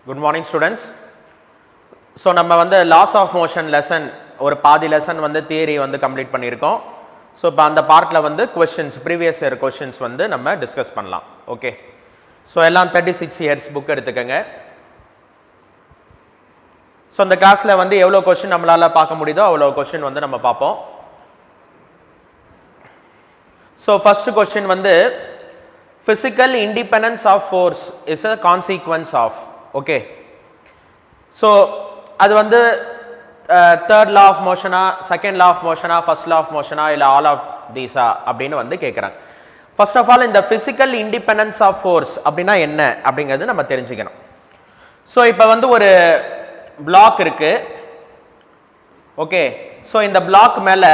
Good morning students. So நம்ம வந்து laws of motion lesson ஒரு பாதி lesson வந்து theory வந்து complete பண்ணியிருக்கோம். So இப்போ அந்த பார்ட்ல வந்து questions previous year questions வந்து நம்ம discuss பண்ணலாம். Okay. So எல்லாம் 36 years book எடுத்துக்கங்க. So இந்த கிளாஸ்ல வந்து எவ்வளவு question நம்மளால பார்க்க முடியுதோ அவ்வளவு question வந்து நம்ம பார்ப்போம். So first question வந்து physical independence of force is a consequence of. Okay. So அது வந்து third law of motion second law of motion first law of motion இல்ல all of these அப்படினு வந்து கேக்குறாங்க. First of all இந்த physical independence of force அப்படினா என்ன அப்படிங்கிறது நம்ம தெரிஞ்சிக்கணும். So இப்போ வந்து ஒரு பிளாக் இருக்கு. ஓகே. So இந்த பிளாக் மேல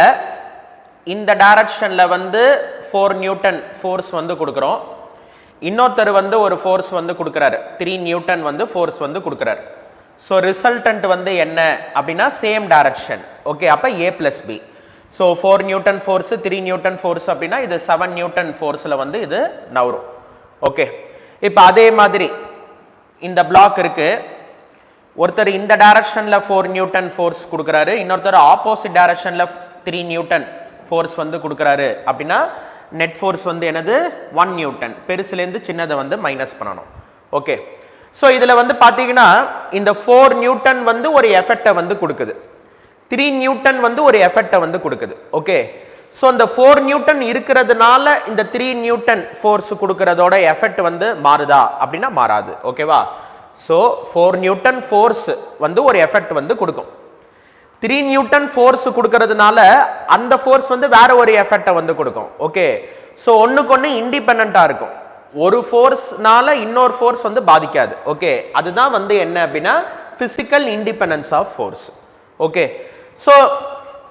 இந்த டைரக்ஷன்ல வந்து 4 நியூட்டன் ஃபோர்ஸ் வந்து கொடுக்கிறோம். இன்னொருத்தர் வந்து ஒரு ஃபோர்ஸ் வந்து கொடுக்கிறாரு 3 நியூட்டன் வந்து ஃபோர்ஸ் வந்து கொடுக்கிறாரு. ஸோ ரிசல்டன்ட் வந்து என்ன அப்படின்னா சேம் டைரக்ஷன். ஓகே, அப்போ A + B. So 4 Newton force 3 Newton force அப்படின்னா இது 7 நியூட்டன் ஃபோர்ஸில் வந்து இது நவரும். ஓகே, இப்போ அதே மாதிரி இந்த பிளாக் இருக்கு. ஒருத்தர் இந்த டைரக்ஷனில் 4 நியூட்டன் ஃபோர்ஸ் கொடுக்குறாரு, இன்னொருத்தர் ஆப்போசிட் டைரக்ஷனில் 3 நியூட்டன் ஃபோர்ஸ் வந்து கொடுக்குறாரு அப்படின்னா நெட் ஃபோர்ஸ் வந்து என்னது 1 நியூட்டன். பெருசுலேருந்து சின்னதை வந்து மைனஸ் பண்ணணும். ஓகே, ஸோ இதில் வந்து பார்த்தீங்கன்னா இந்த 4 நியூட்டன் வந்து ஒரு எஃபெக்டை வந்து கொடுக்குது, 3 நியூட்டன் வந்து ஒரு எஃபெக்டை வந்து கொடுக்குது. ஓகே, ஸோ இந்த 4 நியூட்டன் இருக்கிறதுனால இந்த 3 நியூட்டன் ஃபோர்ஸ் கொடுக்கறதோட எஃபெக்ட் வந்து மாறுதா அப்படின்னா மாறாது. ஓகேவா? ஸோ 4 நியூட்டன் ஃபோர்ஸ் வந்து ஒரு எஃபெக்ட் வந்து கொடுக்கும். 3 நியூட்டன் ஃபோர்ஸ் கொடுக்கறதுனால அந்த ஃபோர்ஸ் வந்து வேற ஒரு எஃபெக்டை வந்து கொடுக்கும். ஓகே, ஸோ ஒன்றுக்கு ஒன்று இண்டிபெண்ட்டாக இருக்கும். ஒரு ஃபோர்ஸ்னால இன்னொரு ஃபோர்ஸ் வந்து பாதிக்காது. ஓகே, அதுதான் வந்து என்ன அப்படின்னா physical independence of force. Okay, so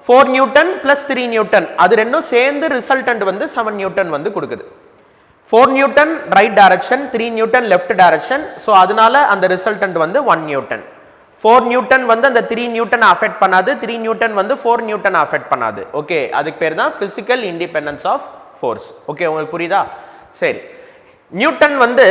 4 newton plus 3 newton அது ரெண்டும் சேர்ந்து ரிசல்டன்ட் வந்து 7 நியூட்டன் வந்து கொடுக்குது. 4 Newton right direction, 3 Newton left direction. So அதனால அந்த ரிசல்டன்ட் வந்து 1 நியூட்டன். 4 நியூட்டன் வந்து அந்த 3 நியூட்டன் அஃபெக்ட் பண்ணாது, 3 நியூட்டன் வந்து 4 நியூட்டன் அஃபெக்ட் பண்ணாது. ஓகே, அதுக்கு பேர் தான் physical independence of force. Okay, உங்களுக்கு புரியுதா? சரி, நியூட்டன் வந்து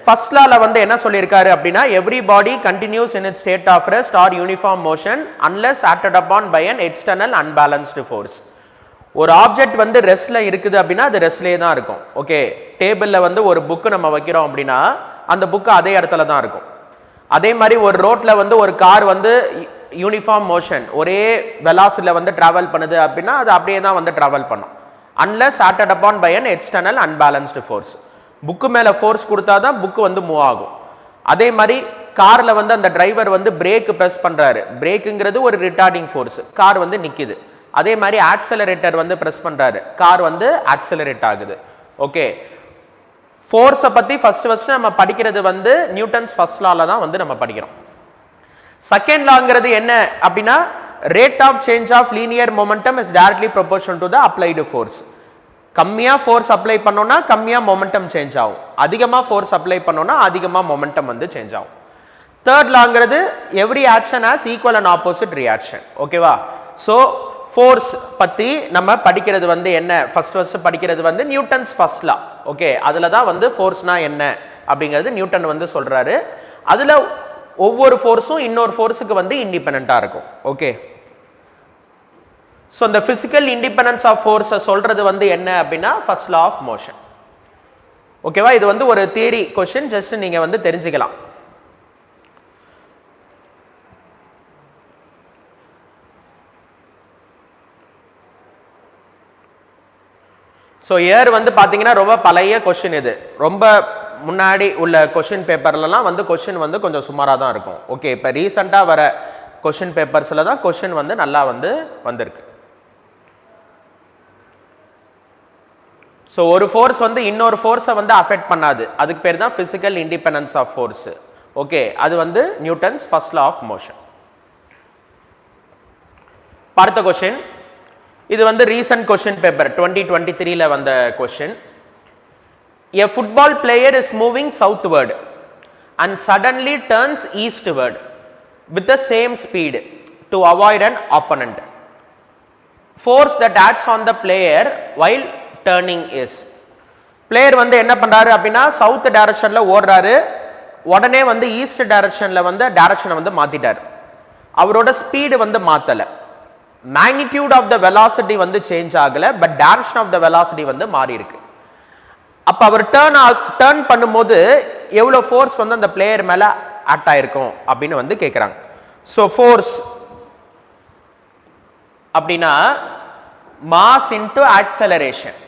ஃபர்ஸ்ட் லால வந்து என்ன சொல்லியிருக்காரு அப்படின்னா every body continues in its state of rest or uniform motion unless acted upon by an external unbalanced force. ஒரு ஆப்ஜெக்ட் வந்து ரெஸ்ட்ல இருக்குது அப்படின்னா அது ரெஸ்ட்லேயே தான் இருக்கும். ஓகே, டேபிளில் வந்து ஒரு புக்கு நம்ம வைக்கிறோம் அப்படின்னா அந்த புக்கு அதே இடத்துல தான் இருக்கும். அதே மாதிரி ஒரு ரோட்ல வந்து ஒரு கார் வந்து யூனிஃபார்ம் மோஷன் ஒரே வெலாசிட்டில வந்து டிராவல் பண்ணுது அப்படின்னா அது அப்படியே தான் வந்து டிராவல் பண்ணும் unless acted upon by an external unbalanced force. Book மேலே ஃபோர்ஸ் கொடுத்தா தான் புக்கு வந்து மூவ் ஆகும். அதே மாதிரி காரில் வந்து அந்த டிரைவர் வந்து பிரேக் ப்ரெஸ் பண்ணுறாரு, பிரேக்குங்கிறது ஒரு ரிட்டார்டிங் ஃபோர்ஸ், கார் வந்து நிற்கிது. அதே மாதிரி ஆக்சலரேட்டர் வந்து ப்ரெஸ் பண்ணுறாரு, கார் வந்து ஆக்சலரேட் ஆகுது. ஓகே, ஃபோர்ஸை பற்றி ஃபர்ஸ்ட் நம்ம படிக்கிறது வந்து நியூட்டன்ஸ் ஃபர்ஸ்ட் லால தான் வந்து நம்ம படிக்கிறோம். செகண்ட் லாங்கிறது என்ன அப்படின்னா rate of change of linear momentum is directly proportional to the applied force. கம்மியாக ஃபோர்ஸ் அப்ளை பண்ணோம்னா கம்மியாக மொமெண்டம் சேஞ்ச் ஆகும், அதிகமாக ஃபோர்ஸ் அப்ளை பண்ணோம்னா அதிகமாக மொமெண்டம் வந்து சேஞ்ச் ஆகும். தேர்ட் லாங்கிறது every action has equal and opposite reaction. ஓகேவா? ஸோ ஃபோர்ஸ் பற்றி நம்ம படிக்கிறது வந்து என்ன ஃபர்ஸ்ட் படிக்கிறது வந்து நியூட்டன்ஸ் ஃபர்ஸ்ட் லா. ஓகே, அதில் தான் வந்து ஃபோர்ஸ்னா என்ன அப்படிங்கிறது நியூட்டன் வந்து சொல்கிறாரு. அதில் ஒவ்வொரு ஃபோர்ஸும் இன்னொரு ஃபோர்ஸுக்கு வந்து இண்டிபெண்ட்டாக இருக்கும். ஓகே, ஸோ இந்த பிசிக்கல் இண்டிபெண்டன்ஸ் ஆஃப் ஃபோர்ஸை சொல்கிறது வந்து என்ன அப்படின்னா ஃபர்ஸ்ட் லா ஆஃப் மோஷன். ஓகேவா? இது வந்து ஒரு தியரி கொஸ்டின், ஜஸ்ட் நீங்கள் வந்து தெரிஞ்சுக்கலாம். ஸோ இயர் வந்து பார்த்தீங்கன்னா ரொம்ப பழைய கொஸ்டின், இது ரொம்ப முன்னாடி உள்ள கொஸ்டின் பேப்பர்லலாம் வந்து கொஸ்டின் வந்து கொஞ்சம் சுமாராக தான் இருக்கும். ஓகே, இப்போ ரீசெண்டாக வர கொஸ்டின் பேப்பர்ஸில் தான் கொஸ்டின் வந்து நல்லா வந்து வந்திருக்கு. ஸோ ஒரு ஃபோர்ஸ் வந்து இன்னொரு ஃபோர்ஸை வந்து அஃபெக்ட் பண்ணாது, அதுக்கு பேர் தான் physical independence of force. Okay, அது வந்து Newton's first law of motion. அடுத்த கொஸ்டின், இது வந்து ரீசன்ட் கொஸ்டின் பேப்பர் 2023ல வந்த question. A football player is moving southward and suddenly turns eastward with the same speed to avoid an opponent. Force that acts on the player while turning is. Player வந்து என்ன பண்றாரு அப்படின்னா south டைரக்ஷன்ல ஓடுறாரு, உடனே வந்து ஈஸ்ட் டைரக்ஷன்ல வந்து டைரக்ஷனை வந்து மாத்திட்டார். அவரோட ஸ்பீடு வந்து மாத்தல, மேக்னிடியூட் ஆஃப் த வெலாசிட்டி வந்து சேஞ்ச் ஆகல, but direction of the velocity வந்து மாறி இருக்கு. அப்ப அவர் டர்ன் பண்ணும்போது எவ்வளவு ஃபோர்ஸ் வந்து அந்த பிளேயர் மேல ஆக்ட் ஆயிருக்கும் அப்படின்னு வந்து கேட்குறாங்க. ஸோ ஃபோர்ஸ் அப்படின்னா மாஸ் இன்டு ஆக்சலரேஷன்.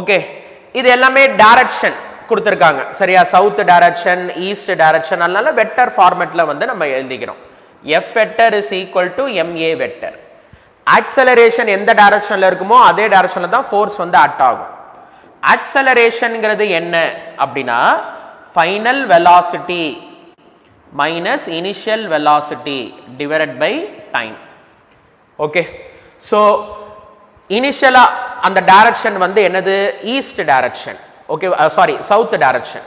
ஓகே, இது எல்லாமே டைரக்ஷன் கொடுத்துருக்காங்க சரியா, சவுத் டைரக்ஷன் ஈஸ்ட் டைரக்ஷன், அதனால வெக்டர் ஃபார்மேட்ல வந்து நம்ம எழுதிக்கிறோம். F vector is equal to ma vector. Acceleration எந்த டைரக்ஷன்ல இருக்குமோ அதே டைரக்ஷன்ல தான் ஃபோர்ஸ் வந்து ஆக்ட் ஆகும். ஆக்சலரேஷன்ங்கிறது என்ன அப்படின்னா final velocity minus initial velocity divided by time. Okay, so இனிஷியலா அந்த டைரக்ஷன் வந்து என்னது, east direction. Okay, sorry south direction.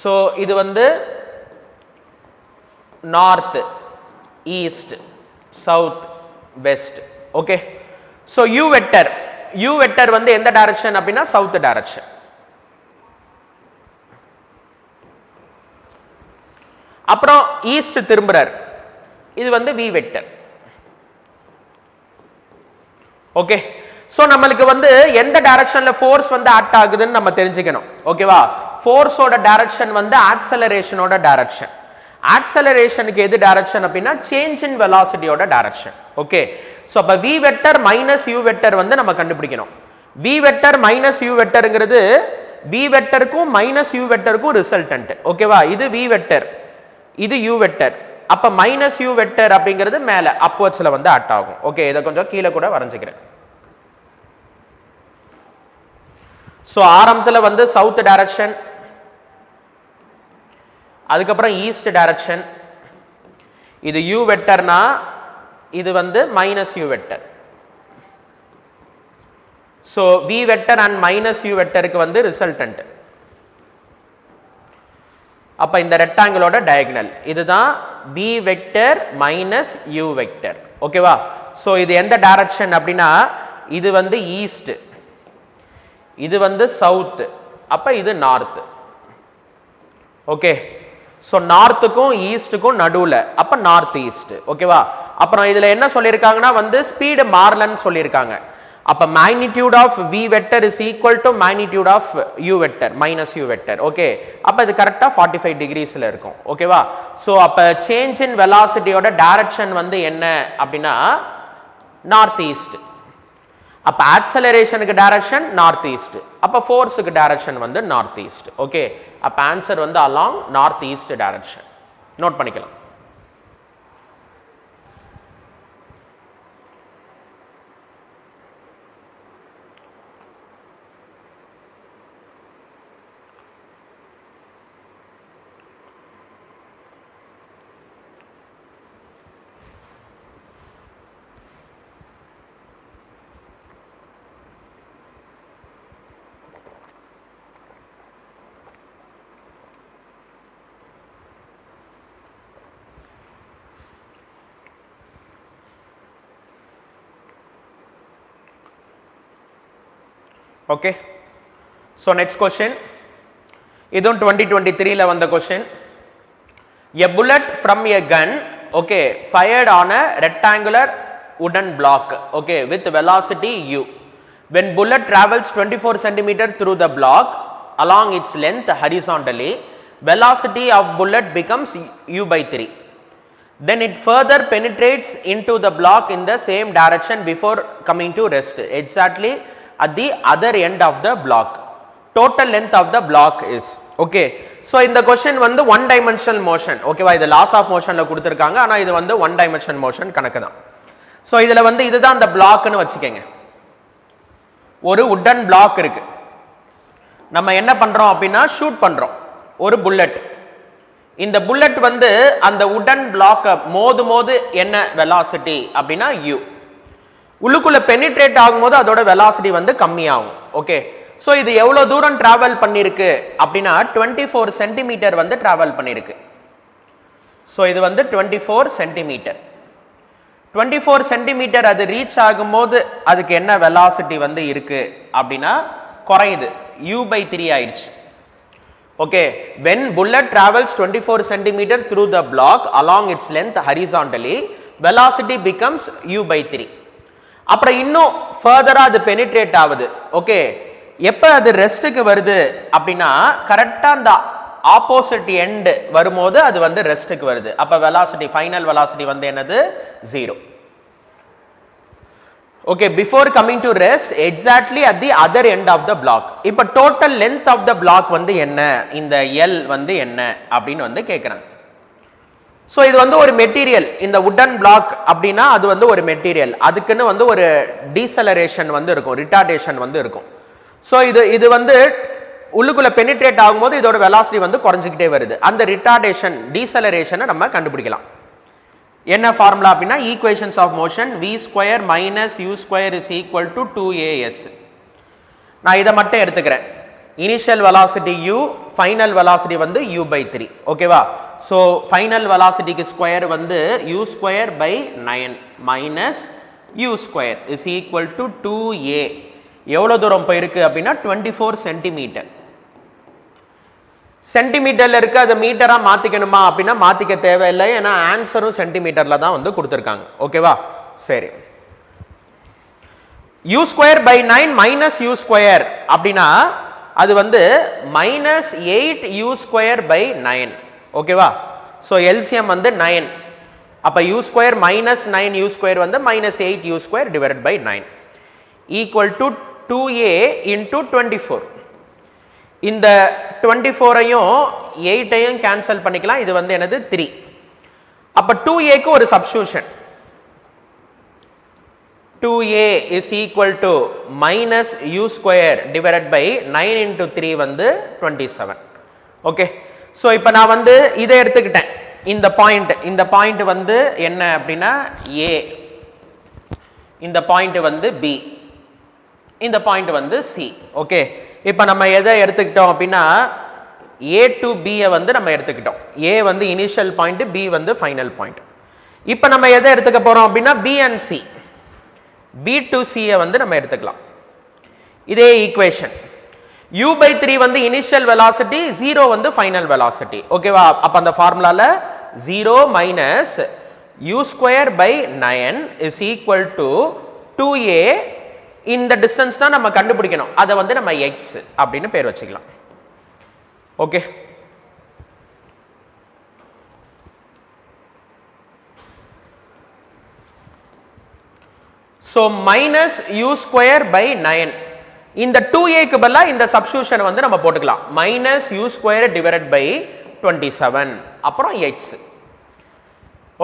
So இது வந்து north, east, south, west. Okay, so u vector வந்து எந்த டைரக்ஷன் அப்படின்னா சவுத் டைரக்ஷன். அப்புறம் ஈஸ்ட் திரும்புறார், இது வந்து வி வெக்டர். ஓகே, சோ நம்மளுக்கு வந்து எந்த டைரக்ஷன்ல ஃபோர்ஸ் வந்து ஆக்ட் ஆகுதுன்னு நம்ம தெரிஞ்சுக்கணும். ஓகேவா, ஃபோர்ஸோட டைரக்ஷன் வந்து ஆக்சலரேஷனோட டைரக்ஷன். ஆக்சலரேஷனுக்கு எது டைரக்ஷன் அப்படின்னா சேஞ்ச் இன் வெலாசிட்டியோட டைரக்ஷன். ஓகே, சோ அப்ப v vector minus u vector வந்து நம்ம கண்டுபிடிக்கணும். v வெக்டர் மைனஸ் u வெக்டர்ங்கிறது v வெக்டருக்கும் மைனஸ் u வெக்டருக்கும் ரிசல்டன்ட். ஓகேவா, இது v வெக்டர், இது u வெக்டர். அப்ப மைனஸ் u வெக்டர் அப்படிங்கிறது மேல அப்வர்ட்ஸ்ல வந்து ஆக்ட் ஆகும். ஓகே, இத கொஞ்சம் கீழே கூட வரைஞ்சுக்கிறேன். சோ ஆரம்பத்துல வந்து சவுத் டைரக்ஷன், அதுக்கப்புறம் ஈஸ்ட் டைரக்ஷன். இது u வெக்டர்னா இது வந்து minus u vector. So v vector and minus u வெக்டருக்கு வந்து ரிசல்டன்ட். அப்ப இந்த ரெக்டாங்கிளோட டயகனல் இதுதான் v vector minus u vector. ஓகேவா, சோ இது எந்த டைரக்ஷன் அப்படின்னா இது வந்து ஈஸ்ட், இது வந்து சவுத், அப்ப இது நார்த். ஓகே, சோ நார்த்துக்கும் ஈஸ்டுக்கும் நடுவுல, அப்ப நார்த் ஈஸ்ட். ஓகேவா, அப்புறம் இதுல என்ன சொல்லியிருக்காங்கன்னா வந்து ஸ்பீடு மாறலன்னு சொல்லியிருக்காங்க. அப்ப magnitude of v vector is equal to magnitude of u vector minus u vector. Okay, அப்ப இது கரெக்டா 45 டிகிரிஸ்ல இருக்கும். ஓகேவா, சோ அப்ப சேஞ்ச் இன் வெலாசிட்டியோட டைரக்ஷன் வந்து என்ன அப்படின்னா நார்த் ஈஸ்ட். அப்ப ஆக்சலரேஷனுக்கு டைரக்ஷன் நார்த் ஈஸ்ட், அப்ப ஃபோர்ஸுக்கு டைரக்ஷன் வந்து நார்த் ஈஸ்ட். ஓகே, அப்ப ஆன்சர் வந்து along north east direction. Note பண்ணிக்கலாம். Okay, so next question, இதுவும் 2023 ல வந்த question. A bullet from a gun, okay, fired on a rectangular wooden block, okay, with velocity u. When bullet travels 24 cm through the block along its length horizontally, velocity of bullet becomes u by 3. Then it further penetrates into the block in the same direction before coming to rest exactly at the other end of the block. Total length of the block is. Okay, so இந்த question வந்து one dimensional motion. ஓகேவா, இது laws of motionல கொடுத்திருக்காங்க, ஆனா இது வந்து one dimensional motion கணக்கு தான். so இதுல வந்து இதுதான் அந்த blockனு வச்சுக்கங்க. ஒரு wooden block இருக்கு, நம்ம என்ன பண்றோம் அப்படின்னா ஷூட் பண்றோம் ஒரு புல்லட். இந்த புல்லட் வந்து அந்த wooden block மோது என்ன velocity அப்படின்னா u. உள்ளுக்குள்ள பெனிட்ரேட் ஆகும்போது அதோட வெலாசிட்டி வந்து கம்மியாகும். ஓகே, சோ இது எவ்வளவு தூரம் டிராவல் பண்ணிருக்கு அப்படின்னா 24 சென்டிமீட்டர் வந்து டிராவல் பண்ணிருக்கு. சோ இது வந்து 24 சென்டிமீட்டர். 24 சென்டிமீட்டர் அது ரீச் ஆகும்போது அதுக்கு என்ன வெலாசிட்டி வந்து இருக்கு அப்படின்னா குறையுது, u by 3 ஆயிடுச்சு. Okay, when bullet travels 24 centimeter through the block along its length horizontally, velocity becomes u by 3. அப்புறம் இன்னும் ஃபர்தரா அது பெனிட்ரேட் ஆகுது. ஓகே, எப்போ அது ரெஸ்ட்டுக்கு வருது அப்படின்னா கரெக்டாக அந்த ஆப்போசிட் எண்ட் வரும்போது அது வந்து ரெஸ்ட்டுக்கு வருது. அப்போ வெலாசிட்டி ஃபைனல் வெலாசிட்டி வந்து என்னது 0. Okay, before coming to rest exactly at the other end of the block. இப்போ total length of the block வந்து என்ன, இந்த எல் வந்து என்ன அப்படின்னு வந்து கேட்குறாங்க. ஸோ இது வந்து ஒரு மெட்டீரியல், இந்த வுடன் பிளாக் அப்படின்னா அது வந்து ஒரு மெட்டீரியல், அதுக்குன்னு வந்து ஒரு டீசலரேஷன் வந்து இருக்கும், ரிட்டார்டேஷன் வந்து இருக்கும். ஸோ இது வந்து உள்ளுக்குள்ள பெனிட்ரேட் ஆகும்போது இதோட வெலாசிட்டி வந்து குறைஞ்சிக்கிட்டே வருது. அந்த ரிட்டார்டேஷன் டீசலரேஷனை நம்ம கண்டுபிடிக்கலாம். என்ன ஃபார்முலா அப்படின்னா equations of motion v square minus u square is equal to 2as. நான் இதை மட்டும் எடுத்துக்கிறேன். Initial velocity u, final velocity வந்து u by 3. ஓகேவா? ஸோ ஃபைனல் வெலாசிட்டிக்கு ஸ்கொயர் வந்து u square by 9 minus u square is equal to 2a. எவ்வளோ தூரம் போயிருக்கு அப்படின்னா 24 சென்டிமீட்டர். சென்டிமீட்டர்ல இருக்கு, அதை மீட்டரா மாத்திக்கணுமா அப்படின்னா மாத்திக்க தேவையில்லை, ஏன்னா ஆன்சரும் சென்டிமீட்டர்ல தான் வந்து கொடுத்துருக்காங்க. ஓகேவா? சரி, u square by 9 minus u square அப்படின்னா அது வந்து மைனஸ் 8u ஸ்கொயர் பை 9. ஓகேவா? ஸோ எல்சிஎம் வந்து 9. அப்போ u square minus 9u square வந்து minus 8u square divided by 9 equal to 2a into 24. இந்த 24ஐயும் 8ஐயும் கேன்சல் பண்ணிக்கலாம். இது வந்து என்னது 3. அப்ப 2aக்கு ஒரு substitution, 2a is equal to minus u square divided by 9 into 3 வந்து 27. ஓகே, ஸோ இப்போ நான் வந்து இதை எடுத்துக்கிட்டேன். இந்த பாயிண்ட் வந்து என்ன அப்படின்னா a, இந்த பாயிண்ட் வந்து b, இந்த பாயிண்ட் வந்து c. ஓகே, இப்போ நம்ம எதை எடுத்துக்கிட்டோம் அப்படின்னா a டு b வந்து நம்ம எடுத்துக்கிட்டோம். a வந்து இனிஷியல் பாயிண்ட், b வந்து ஃபைனல் பாயிண்ட். இப்போ நம்ம எதை எடுத்துக்க போறோம் அப்படின்னா b and c, b to c வந்து நம்ம எடுத்துக்கலாம். இதே ஈக்குவேஷன் u by 3 வந்து இனிஷியல் வெலாசிட்டி, 0 வந்து ஃபைனல் வெலாசிட்டி. ஓகேவா? அப்போ அந்த ஃபார்முலால 0 minus u square by 9 is equal to 2a. இந்த டிஸ்டன்ஸ் தான் நம்ம கண்டுபிடிக்கணும், அதை வந்து நம்ம x அப்படின்னு பேர் வச்சுக்கலாம். Okay, so minus u square by 9, இந்த 2aக்கு பதிலாக இந்த சப்ஸ்டிடியூஷன் வந்து நம்ம போட்டுக்கலாம். Minus u square divided by 27 அப்புறம் x.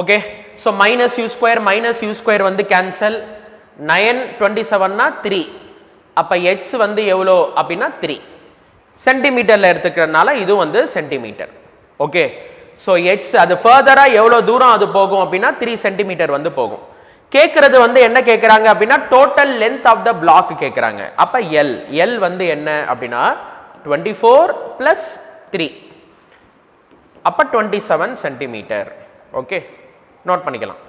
Okay, so minus u square வந்து கேன்சல், 9 27னா 3. அப்ப x வந்து எவ்வளோ அப்படின்னா 3 சென்டிமீட்டர்ல எடுத்துக்கிறதுனால இது வந்து சென்டிமீட்டர். ஓகே, ஸோ x அது ஃபர்தரா எவ்வளோ தூரம் அது போகும் அப்படின்னா 3 சென்டிமீட்டர் வந்து போகும். கேட்கறது வந்து என்ன கேட்குறாங்க அப்படின்னா total length of the block கேட்குறாங்க. அப்ப எல் வந்து என்ன அப்படின்னா 24 பிளஸ் 3, அப்ப 27 சென்டிமீட்டர். ஓகே, நோட் பண்ணிக்கலாம்.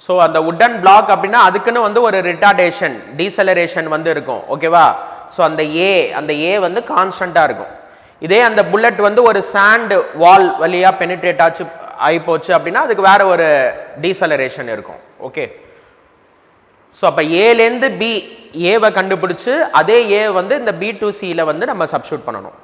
ஸோ அந்த வுடன் பிளாக் அப்படின்னா அதுக்குன்னு வந்து ஒரு ரிட்டார்டேஷன் டீசலரேஷன் வந்து இருக்கும். ஓகேவா? ஸோ அந்த ஏ வந்து கான்ஸ்டண்ட்டாக இருக்கும். இதே அந்த புல்லட் வந்து ஒரு சாண்ட் வால் வழியாக பெனிட்ரேட் ஆகி போச்சு அப்படின்னா அதுக்கு வேற ஒரு டீசலரேஷன் இருக்கும். ஓகே, ஸோ அப்போ ஏலேருந்து பி ஏவை கண்டுபிடிச்சு அதே ஏ வந்து இந்த பி டு சியில் வந்து நம்ம சப்ஸ்டியூட் பண்ணணும்.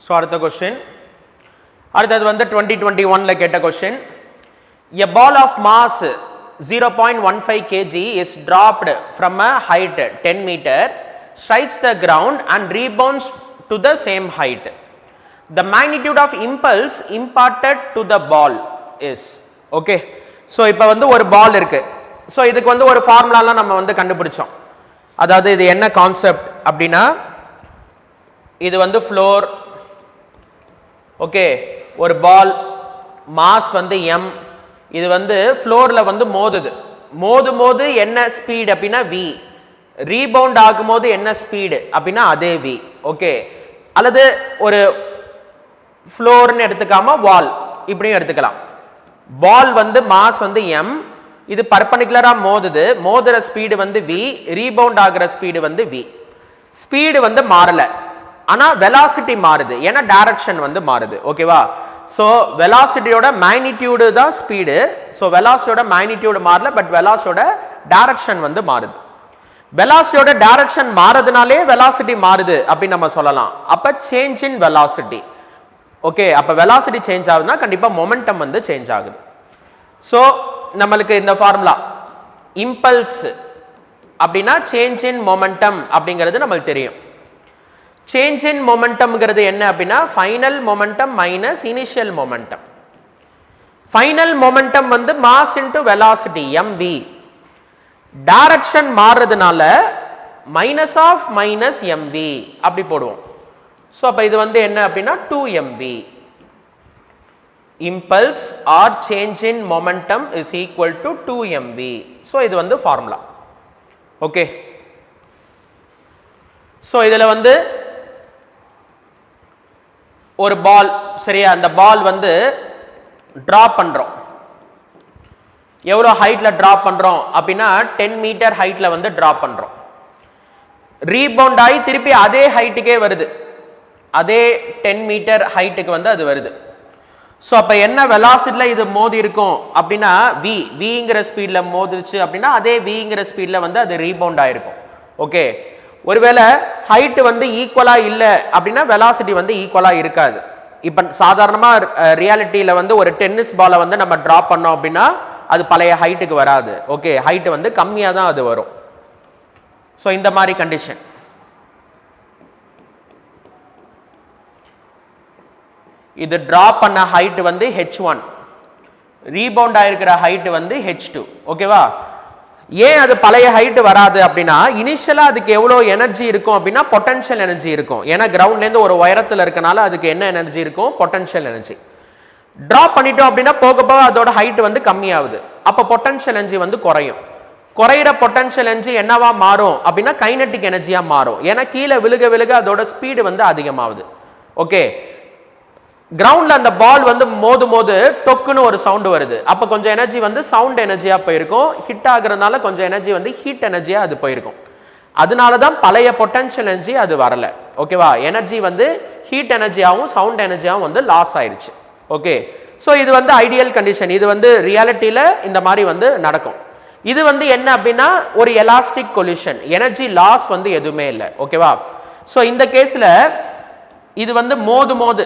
ஸோ அடுத்த கொஸ்டின், அடுத்தது வந்து 2021ல கேட்ட question. A ball of mass 0.15 kg is dropped from a height 10 meter, strikes the ground and rebounds to the same height. The magnitude of impulse imparted to the ball is. Okay, so இப்போ வந்து ஒரு பால் இருக்கு. So இதுக்கு வந்து ஒரு ஃபார்முலாலாம் நம்ம வந்து கண்டுபிடிச்சோம். அதாவது இது என்ன கான்செப்ட் அப்படின்னா, இது வந்து ஃப்ளோர். ஓகே, ஒரு பால் மாஸ் வந்து m, இது வந்து ஃப்ளோரில் வந்து மோது என்ன ஸ்பீடு அப்படின்னா v, ரீபவுண்ட் ஆகும்போது என்ன ஸ்பீடு அப்படின்னா அதே v. ஓகே, அல்லது ஒரு ஃப்ளோர்னு எடுத்துக்காம வால் இப்படியும் எடுத்துக்கலாம். பால் வந்து மாஸ் வந்து m, இது பர்பெண்டிகுலரா மோதுற ஸ்பீடு வந்து v, ரீபவுண்ட் ஆகிற ஸ்பீடு வந்து v. ஸ்பீடு வந்து மாறல, ஆனா வெலாசிட்டி மாறுது, ஏன்னா டைரக்ஷன் வந்து மாறுது. ஓகேவா? ஸோ வெலாசிட்டியோட மேக்னிடியூடு தான் ஸ்பீடு. ஸோ வெலாசிட்டியோட மேக்னிடியூடு மாறல, பட் வெலாசிட்டியோட டைரக்ஷன் வந்து மாறுது. வெலாசிட்டியோட டைரக்ஷன் மாறதுனாலே வெலாசிட்டி மாறுது அப்படின்னு நம்ம சொல்லலாம். அப்ப சேஞ்ச் இன் வெலாசிட்டி. ஓகே, அப்ப வெலாசிட்டி சேஞ்ச் ஆகுதுன்னா கண்டிப்பா மொமெண்டம் வந்து சேஞ்ச் ஆகுது. ஸோ நம்மளுக்கு இந்த ஃபார்முலா இம்பல்ஸ் அப்படின்னா சேஞ்ச் இன் மொமெண்டம் அப்படிங்கிறது நம்மளுக்கு தெரியும். சேஞ்ச் இன் மொமெண்டம்ங்கிறது என்ன அப்படின்னா final momentum minus initial momentum. Final momentum வந்து mass into velocity mv. Direction மாறுறதுனால மைனஸ் ஆஃப் மைனஸ் mv அப்படி போடுவோம். ஸோ அப்போ இது வந்து என்ன அப்படின்னா 2mv. impulse or change in momentum is equal to 2mv. So இது வந்து ஃபார்முலா. ஓகே, ஸோ இதில் வந்து ஒரு பால், சரியா, அந்த பால் வந்து டிராப் பண்றோம். எவ்வளோ ஹைட்ல டிராப் பண்றோம் அப்படின்னா 10 மீட்டர் ஹைட்ல வந்து டிராப் பண்றோம். ரீபவுண்ட் ஆகி திருப்பி அதே ஹைட்டுக்கே வருது, அதே 10 மீட்டர் ஹைட்டுக்கு வந்து அது வருது. ஸோ அப்போ என்ன வெலாசிட்டில இது மோதி இருக்கும் அப்படின்னா விங்கிற ஸ்பீட்ல மோதிருச்சு அப்படின்னா அதே விங்கிற ஸ்பீட்ல வந்து அது ரீபவுண்ட் ஆயிருக்கும். ஓகே, ஒருவேளை ஹைட் வந்து ஈக்குவலா இல்லை அப்படின்னா வெலாசிட்டி வந்து ஈக்குவலா இருக்காது. இப்போ சாதாரணமா ரியாலிட்டியில வந்து ஒரு டென்னிஸ் பாலை வந்து நம்ம டிராப் பண்ணோம் அப்படின்னா அது பழைய ஹைட்டுக்கு வராது. ஓகே, ஹைட் வந்து கம்மியாக தான் அது வரும். ஸோ இந்த மாதிரி கண்டிஷன். இது டிராப் பண்ண ஹைட் வந்து h1, ரீபவுண்ட் ஆயிருக்கிற ஹைட் வந்து h2. ஓகேவா? ஏன் அது பழைய ஹைட் வராது அப்படின்னா இனிஷியலா அதுக்கு எவ்வளவு எனர்ஜி இருக்கும் அப்படின்னா பொட்டன்ஷியல் எனர்ஜி இருக்கும். ஏன்னா கிரவுண்ட்ல இருந்து ஒரு உயரத்துல இருக்கனால அதுக்கு என்ன எனர்ஜி இருக்கும்? Potential energy. டிராப் பண்ணிட்டோம் அப்படின்னா போக போக அதோட ஹைட் வந்து கம்மியாகுது. அப்ப பொட்டன்ஷியல் எனர்ஜி வந்து குறையும். குறையிற பொட்டன்ஷியல் எனர்ஜி என்னவா மாறும் அப்படின்னா கைனடிக் எனர்ஜியா மாறும். ஏன்னா கீழே விழுக விழுக அதோட ஸ்பீடு வந்து அதிகமாகுது. ஓகே, கிரவுண்ட்ல அந்த பால் வந்து மோது டொக்குன்னு ஒரு சவுண்ட் வருது. அப்ப கொஞ்சம் எனர்ஜி வந்து சவுண்ட் எனர்ஜியா போயிருக்கும். ஹிட் ஆகுறதுனால கொஞ்சம் எனர்ஜி வந்து ஹீட் எனர்ஜியா அது போயிருக்கும். அதனாலதான் பழைய பொட்டன்ஷியல் எனர்ஜி அது வரல. ஓகேவா? எனர்ஜி வந்து ஹீட் எனர்ஜியாவும் சவுண்ட் எனர்ஜியாவும் வந்து லாஸ் ஆயிருச்சு. ஓகே, ஸோ இது வந்து ஐடியல் கண்டிஷன். இது வந்து ரியாலிட்டியில இந்த மாதிரி வந்து நடக்கும். இது வந்து என்ன அப்படின்னா ஒரு எலாஸ்டிக் கொலிஷன், எனர்ஜி லாஸ் வந்து எதுவுமே இல்லை. ஓகேவா? ஸோ இந்த கேஸ்ல இது வந்து மோது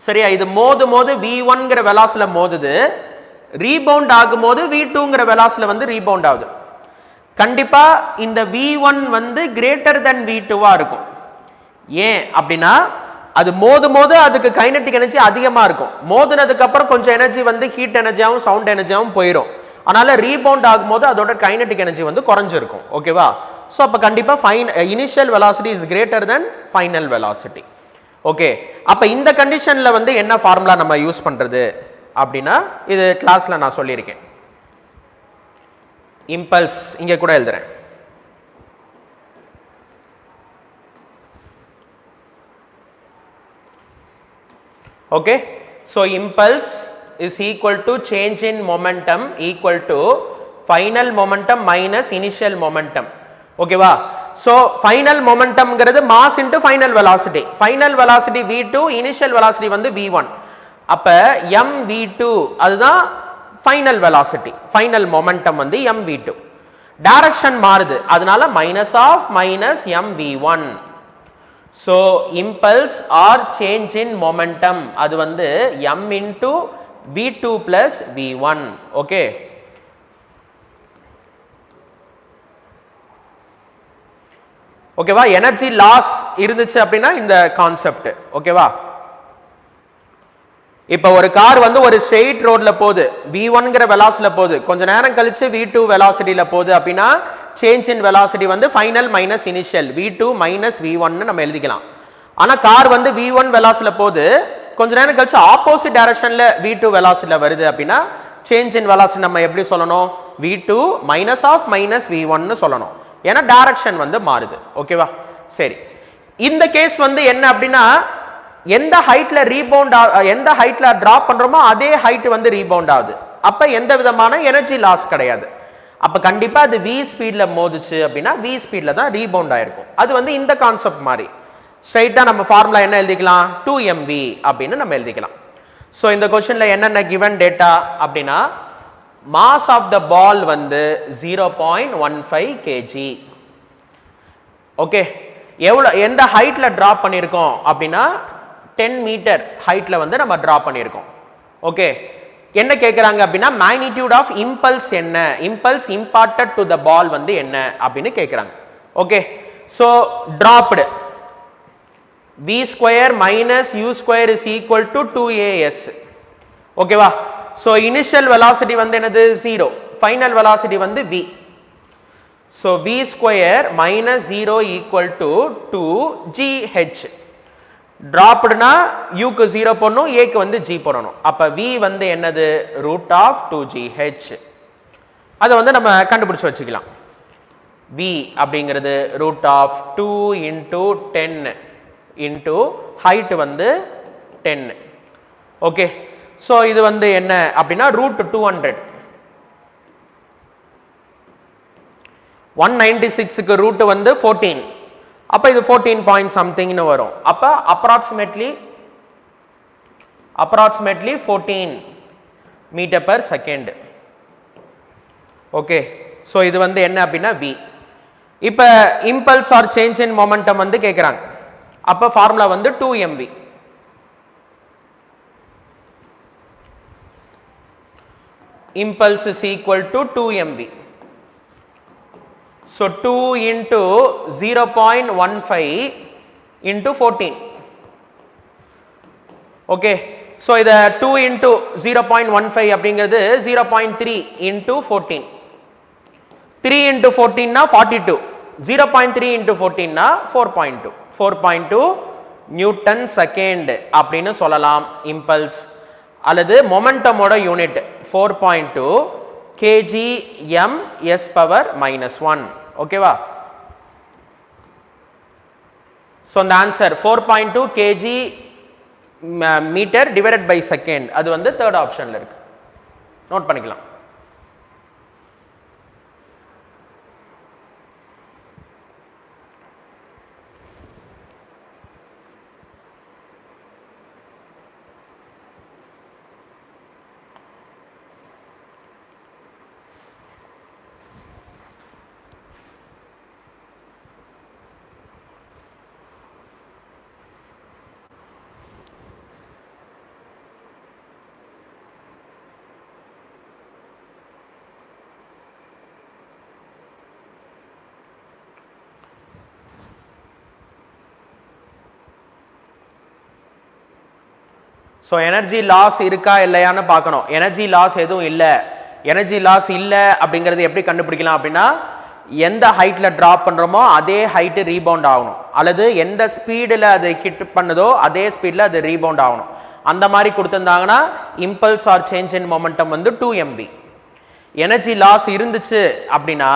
சரியா, இது மோது v1ங்கிற வெலாசில மோதுது, ரீபவுண்ட் ஆகும்போது v2ங்கிற வெலாசில வந்து ரீபவுண்ட் ஆகுது. கண்டிப்பா இந்த v1 வந்து கிரேட்டர் தென் v2வா இருக்கும். ஏன் அப்படின்னா அது மோது அதுக்கு கைனடிக் எனர்ஜி அதிகமா இருக்கும். மோதுனதுக்கு அப்புறம் கொஞ்சம் எனர்ஜி வந்து ஹீட் எனர்ஜியாவும் சவுண்ட் எனர்ஜியாவும் போயிடும். அதனால ரீபவுண்ட் ஆகும்போது அதோட கைனடிக் எனர்ஜி வந்து குறைஞ்சிருக்கும். ஓகேவா? ஸோ அப்போ கண்டிப்பா initial velocity is greater than final velocity. Okay, அப்ப இந்த கண்டிஷன்ல வந்து என்ன ஃபார்முலா நம்ம யூஸ் பண்றது அப்படின்னா இது கிளாஸ்ல நான் சொல்லியிருக்கேன். இம்பல்ஸ் இங்க கூட எழுதுறேன். Okay, so impulse is equal to change in momentum equal to final momentum minus initial momentum. ஓகேவா? so final momentumங்கிறது mass into final velocity. final velocity v2, initial velocity வந்து v1. அப்ப mv2 அதுதான் final velocity, final momentum வந்து mv2. Direction மாறுது, அதனால minus of minus mv1. So impulse or change in momentum அது வந்து m into v2 plus v1. okay ஓகேவா energy loss இருந்துச்சு அப்படின்னா இந்த கான்செப்ட் ஓகேவா இப்போ ஒரு கார் வந்து ஒரு ஸ்ட்ரெயிட் ரோட்ல போகுது v1ங்கற வெலாசிட்டில போகுது கொஞ்ச நேரம் கழிச்சு v2 வெலாசிட்டில போகுது அப்படின்னா சேஞ்ச் இன் வெலாசிட்டி வந்து final minus initial v2 minus v1 ன்னு நம்ம எழுதிக்கலாம் ஆனா கார் வந்து v1 வெலாசிட்டில போகுது கொஞ்ச நேரம் கழிச்சு ஆப்போசிட் டைரக்ஷன்ல v2 வெலாசிட்டில வருது அப்படின்னா சேஞ்ச் இன் வெலாசிட்டி நம்ம எப்படி சொல்லணும் v2 minus of minus v1 ன்னு சொல்லணும் ஏன்னா டைரக்ஷன் வந்து மாறுது ஓகேவா சரி இந்த கேஸ் வந்து என்ன அப்படின்னா எந்த ஹைட்ல ரீபவுண்ட் எந்த ஹைட்ல டிராப் பண்றோமோ அதே ஹைட் வந்து ரீபவுண்ட் ஆகுது அப்ப எந்த விதமான எனர்ஜி லாஸ் கிடையாது அப்ப கண்டிப்பா அது v ஸ்பீட்ல மோதுச்சு அப்படின்னா v ஸ்பீட்ல தான் ரீபவுண்ட் ஆயிருக்கும் அது வந்து இந்த கான்செப்ட் மாதிரி ஸ்ட்ரைட்டா நம்ம ஃபார்முலா என்ன எழுதிக்கலாம் 2mv அப்படின்னு நம்ம எழுதிக்கலாம் சோ இந்த क्वेश्चनல என்னென்ன given data அப்படினா mass of the ball வந்து 0.15 kg ஓகே எவ்வளவு எந்த ஹைட்ல டிராப் பண்ணிருக்கோம் அப்படினா 10 மீட்டர் ஹைட்ல வந்து நம்ம டிராப் பண்ணிருக்கோம் ஓகே என்ன கேக்குறாங்க அப்படினா magnitude of impulse என்ன impulse imparted to the ball வந்து என்ன அப்படினு கேக்குறாங்க okay so dropped v square minus u square is equal to 2as ஓகேவா சோ initial velocity வந்து என்னது 0 final velocity வந்து v so v square minus 0 equal to 2gh dropped na u க்கு 0 போடணும் a க்கு வந்து g போடணும் அப்ப v வந்து என்னது root of 2gh அத வந்து நம்ம கண்டுபிடிச்சு வச்சுக்கலாம் v அப்படிங்கிறது root of 2 into 10 into height வந்து 10 ஓகே சோ இது வந்து என்ன அப்படினா root 200 196 க்கு ரூட் வந்து 14 அப்ப இது 14 பாயிண்ட் சம்திங் னு வரும் அப்ப approximately 14 metre per second okay so இது வந்து என்ன அப்படினா v இப்ப impulse or change in momentum வந்து கேக்குறாங்க அப்ப ஃபார்முலா வந்து 2mv impulse is equal to 2mv so 2 into 0.15 into 14 okay so இத 2 into 0.15 அப்படிங்கிறது 0.3 into 14 3 into 14 னா 42 0.3 into 14 னா 4.2 நியூட்டன் செகண்ட் அப்படினு சொல்லலாம் impulse அல்லது momentum ஓட unit 4.2 kg m s power minus 1 ஓகேவா so the answer 4.2 kg meter divided by second அது வந்து third optionல இருக்கு நோட் பண்ணிக்கலாம் so energy loss இருக்கா இல்லையான்னு பார்க்கணும் எனர்ஜி லாஸ் எதுவும் இல்ல எனர்ஜி லாஸ் இல்ல அப்படிங்கிறது எப்படி கண்டுபிடிக்கலாம் அப்படினா எந்த ஹைட்ல டிராப் பண்றோமோ அதே ஹைட் ரீபவுண்ட் ஆகணும் அல்லது எந்த ஸ்பீட்ல அது ஹிட் பண்ணுதோ அதே ஸ்பீட்ல அது ரீபவுண்ட் ஆகணும் அந்த மாதிரி கொடுத்திருந்தாங்கன்னா impulse or change in momentum வந்து 2mv எனர்ஜி லாஸ் இருந்துச்சு அப்படினா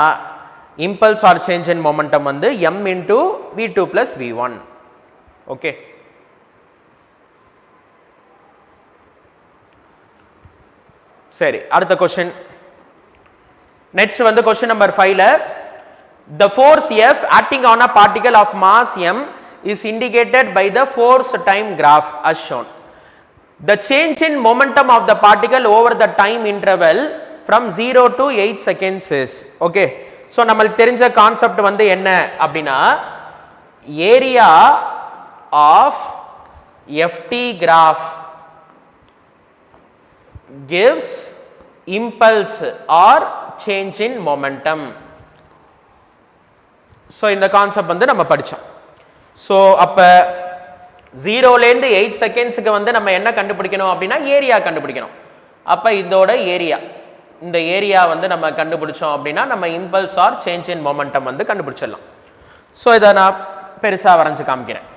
impulse or change in momentum வந்து m into v2 plus v1 okay சரி அடுத்த क्वेश्चन next வந்து question number 5 ல the force F acting on a particle of mass m is indicated by the force time graph as shown the change in momentum of the particle over the time interval from 0 to 8 seconds is okay so நமக்கு தெரிஞ்ச concept வந்து என்ன அப்படினா area of ft graph gives impulse or change in momentum. So இந்த concept வந்து நம்ம படிச்சோம். So அப்ப 0 ல இருந்து 8 செகண்ட்ஸ்க்கு வந்து நம்ம என்ன கண்டுபிடிக்கணும் அப்படினா ஏரியா கண்டுபிடிக்கணும். அப்ப இதோட ஏரியா, இந்த ஏரியா வந்து நம்ம கண்டுபிடிச்சோம் அப்படினா நம்ம impulse or change in momentum வந்து கண்டுபிடிச்சிடலாம். So இத நான் பெருசா வரைஞ்சு காமிக்கிறேன்.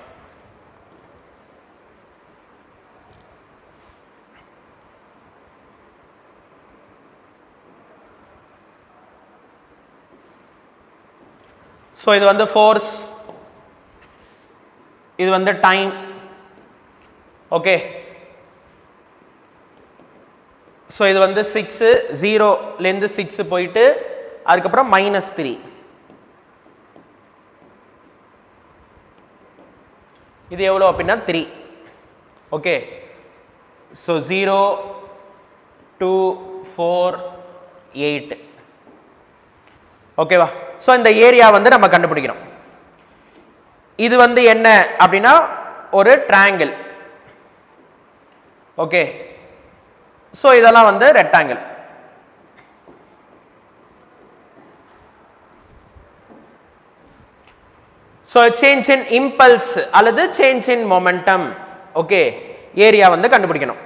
So இது வந்து force, இது வந்து time. ஓகே, ஸோ இது வந்து 6, 0லேருந்து 6 போயிட்டு அதுக்கப்புறம் -3. இது எவ்வளோ அப்படின்னா 3. Okay, so 0, 2, 4, 8. ஓகேவா? ஸோ இந்த ஏரியா வந்து நம்ம கண்டுபிடிக்கிறோம். இது வந்து என்ன அப்படின்னா ஒரு ட்ரையாங்கிள். ஓகே, ஸோ இதெல்லாம் வந்து rectangle. So change in impulse அல்லது change in momentum. Okay, area வந்து கண்டுபிடிக்கணும்.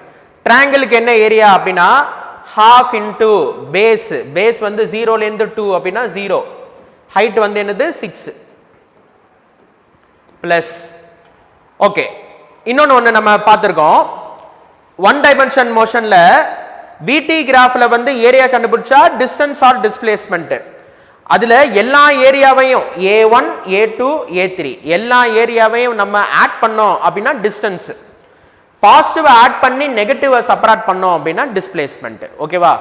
ட்ரையாங்கிளுக்கு என்ன ஏரியா அப்படின்னா half into base. பேஸ் வந்து 0லேருந்து 2 அப்படின்னா 0. ஹைட் வந்து என்னது 6 பிளஸ். ஓகே, இன்னொன்று நம்ம பார்த்துருக்கோம். ஒன் டைமென்ஷன் மோஷன்ல விடி கிராஃப்ல வந்து ஏரியா கண்டுபிடிச்சா டிஸ்டன்ஸ் ஆர் டிஸ்பிளேஸ்மெண்ட். அதுல எல்லா ஏரியாவையும் A1, A2, A3 எல்லா ஏரியாவையும் நம்ம ஆட் பண்ணோம் அப்படின்னா டிஸ்டன்ஸ். பாசிட்டிவ் ஆட் பண்ணி நெகட்டிவ் செப்பரேட் பண்ணோம் அப்படின்னா டிஸ்பிளேஸ்மெண்ட். ஓகேவா?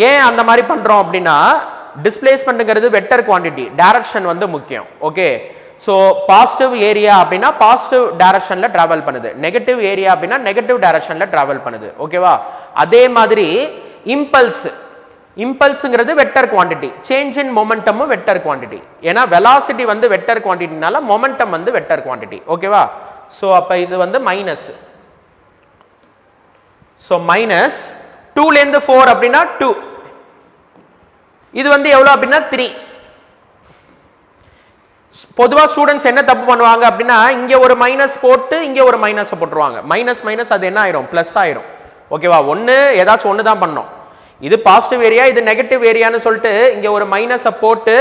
ஏன் அந்த மாதிரி பண்றோம் அப்படின்னா டிஸ்பிளேஸ்மெண்ட்ங்கிறது வெக்டர் குவாண்டிட்டி, டைரக்ஷன் வந்து முக்கியம். ஓகே, ஸோ பாசிட்டிவ் ஏரியா அப்படின்னா பாசிட்டிவ் டைரக்ஷன்ல டிராவல் பண்ணுது, நெகட்டிவ் ஏரியா அப்படின்னா நெகட்டிவ் டைரக்ஷன்ல டிராவல் பண்ணுது. ஓகேவா? அதே மாதிரி இம்பல்ஸ், இம்பல்ஸ்ங்கிறது வெக்டர் குவாண்டிட்டி, சேஞ்ச் இன் மொமெண்டமும் வெக்டர் குவாண்டிட்டி. ஏன்னா வெலாசிட்டி வந்து வெக்டர் குவாண்டிட்டினால மொமெண்டம் வந்து வெக்டர் குவாண்டிட்டி. ஓகேவா? ஸோ அப்ப இது வந்து மைனஸ். ஸோ மைனஸ் 2லேருந்து 4 அப்படின்னா 2. இது வந்து எவ்வளோ அப்படின்னா 3. பொதுவாக ஸ்டூடெண்ட்ஸ் என்ன தப்பு பண்ணுவாங்க அப்படின்னா இங்கே ஒரு மைனஸ் போட்டு இங்கே ஒரு மைனஸை போட்டுருவாங்க. மைனஸ் மைனஸ் அது என்ன ஆயிரும், பிளஸ் ஆயிரும். ஓகேவா? ஒன்று ஏதாச்சும் ஒன்று தான் பண்ணோம். இது பாசிட்டிவ் ஏரியா, இது நெகட்டிவ் ஏரியான்னு சொல்லிட்டு இங்கே ஒரு மைனஸை போட்டு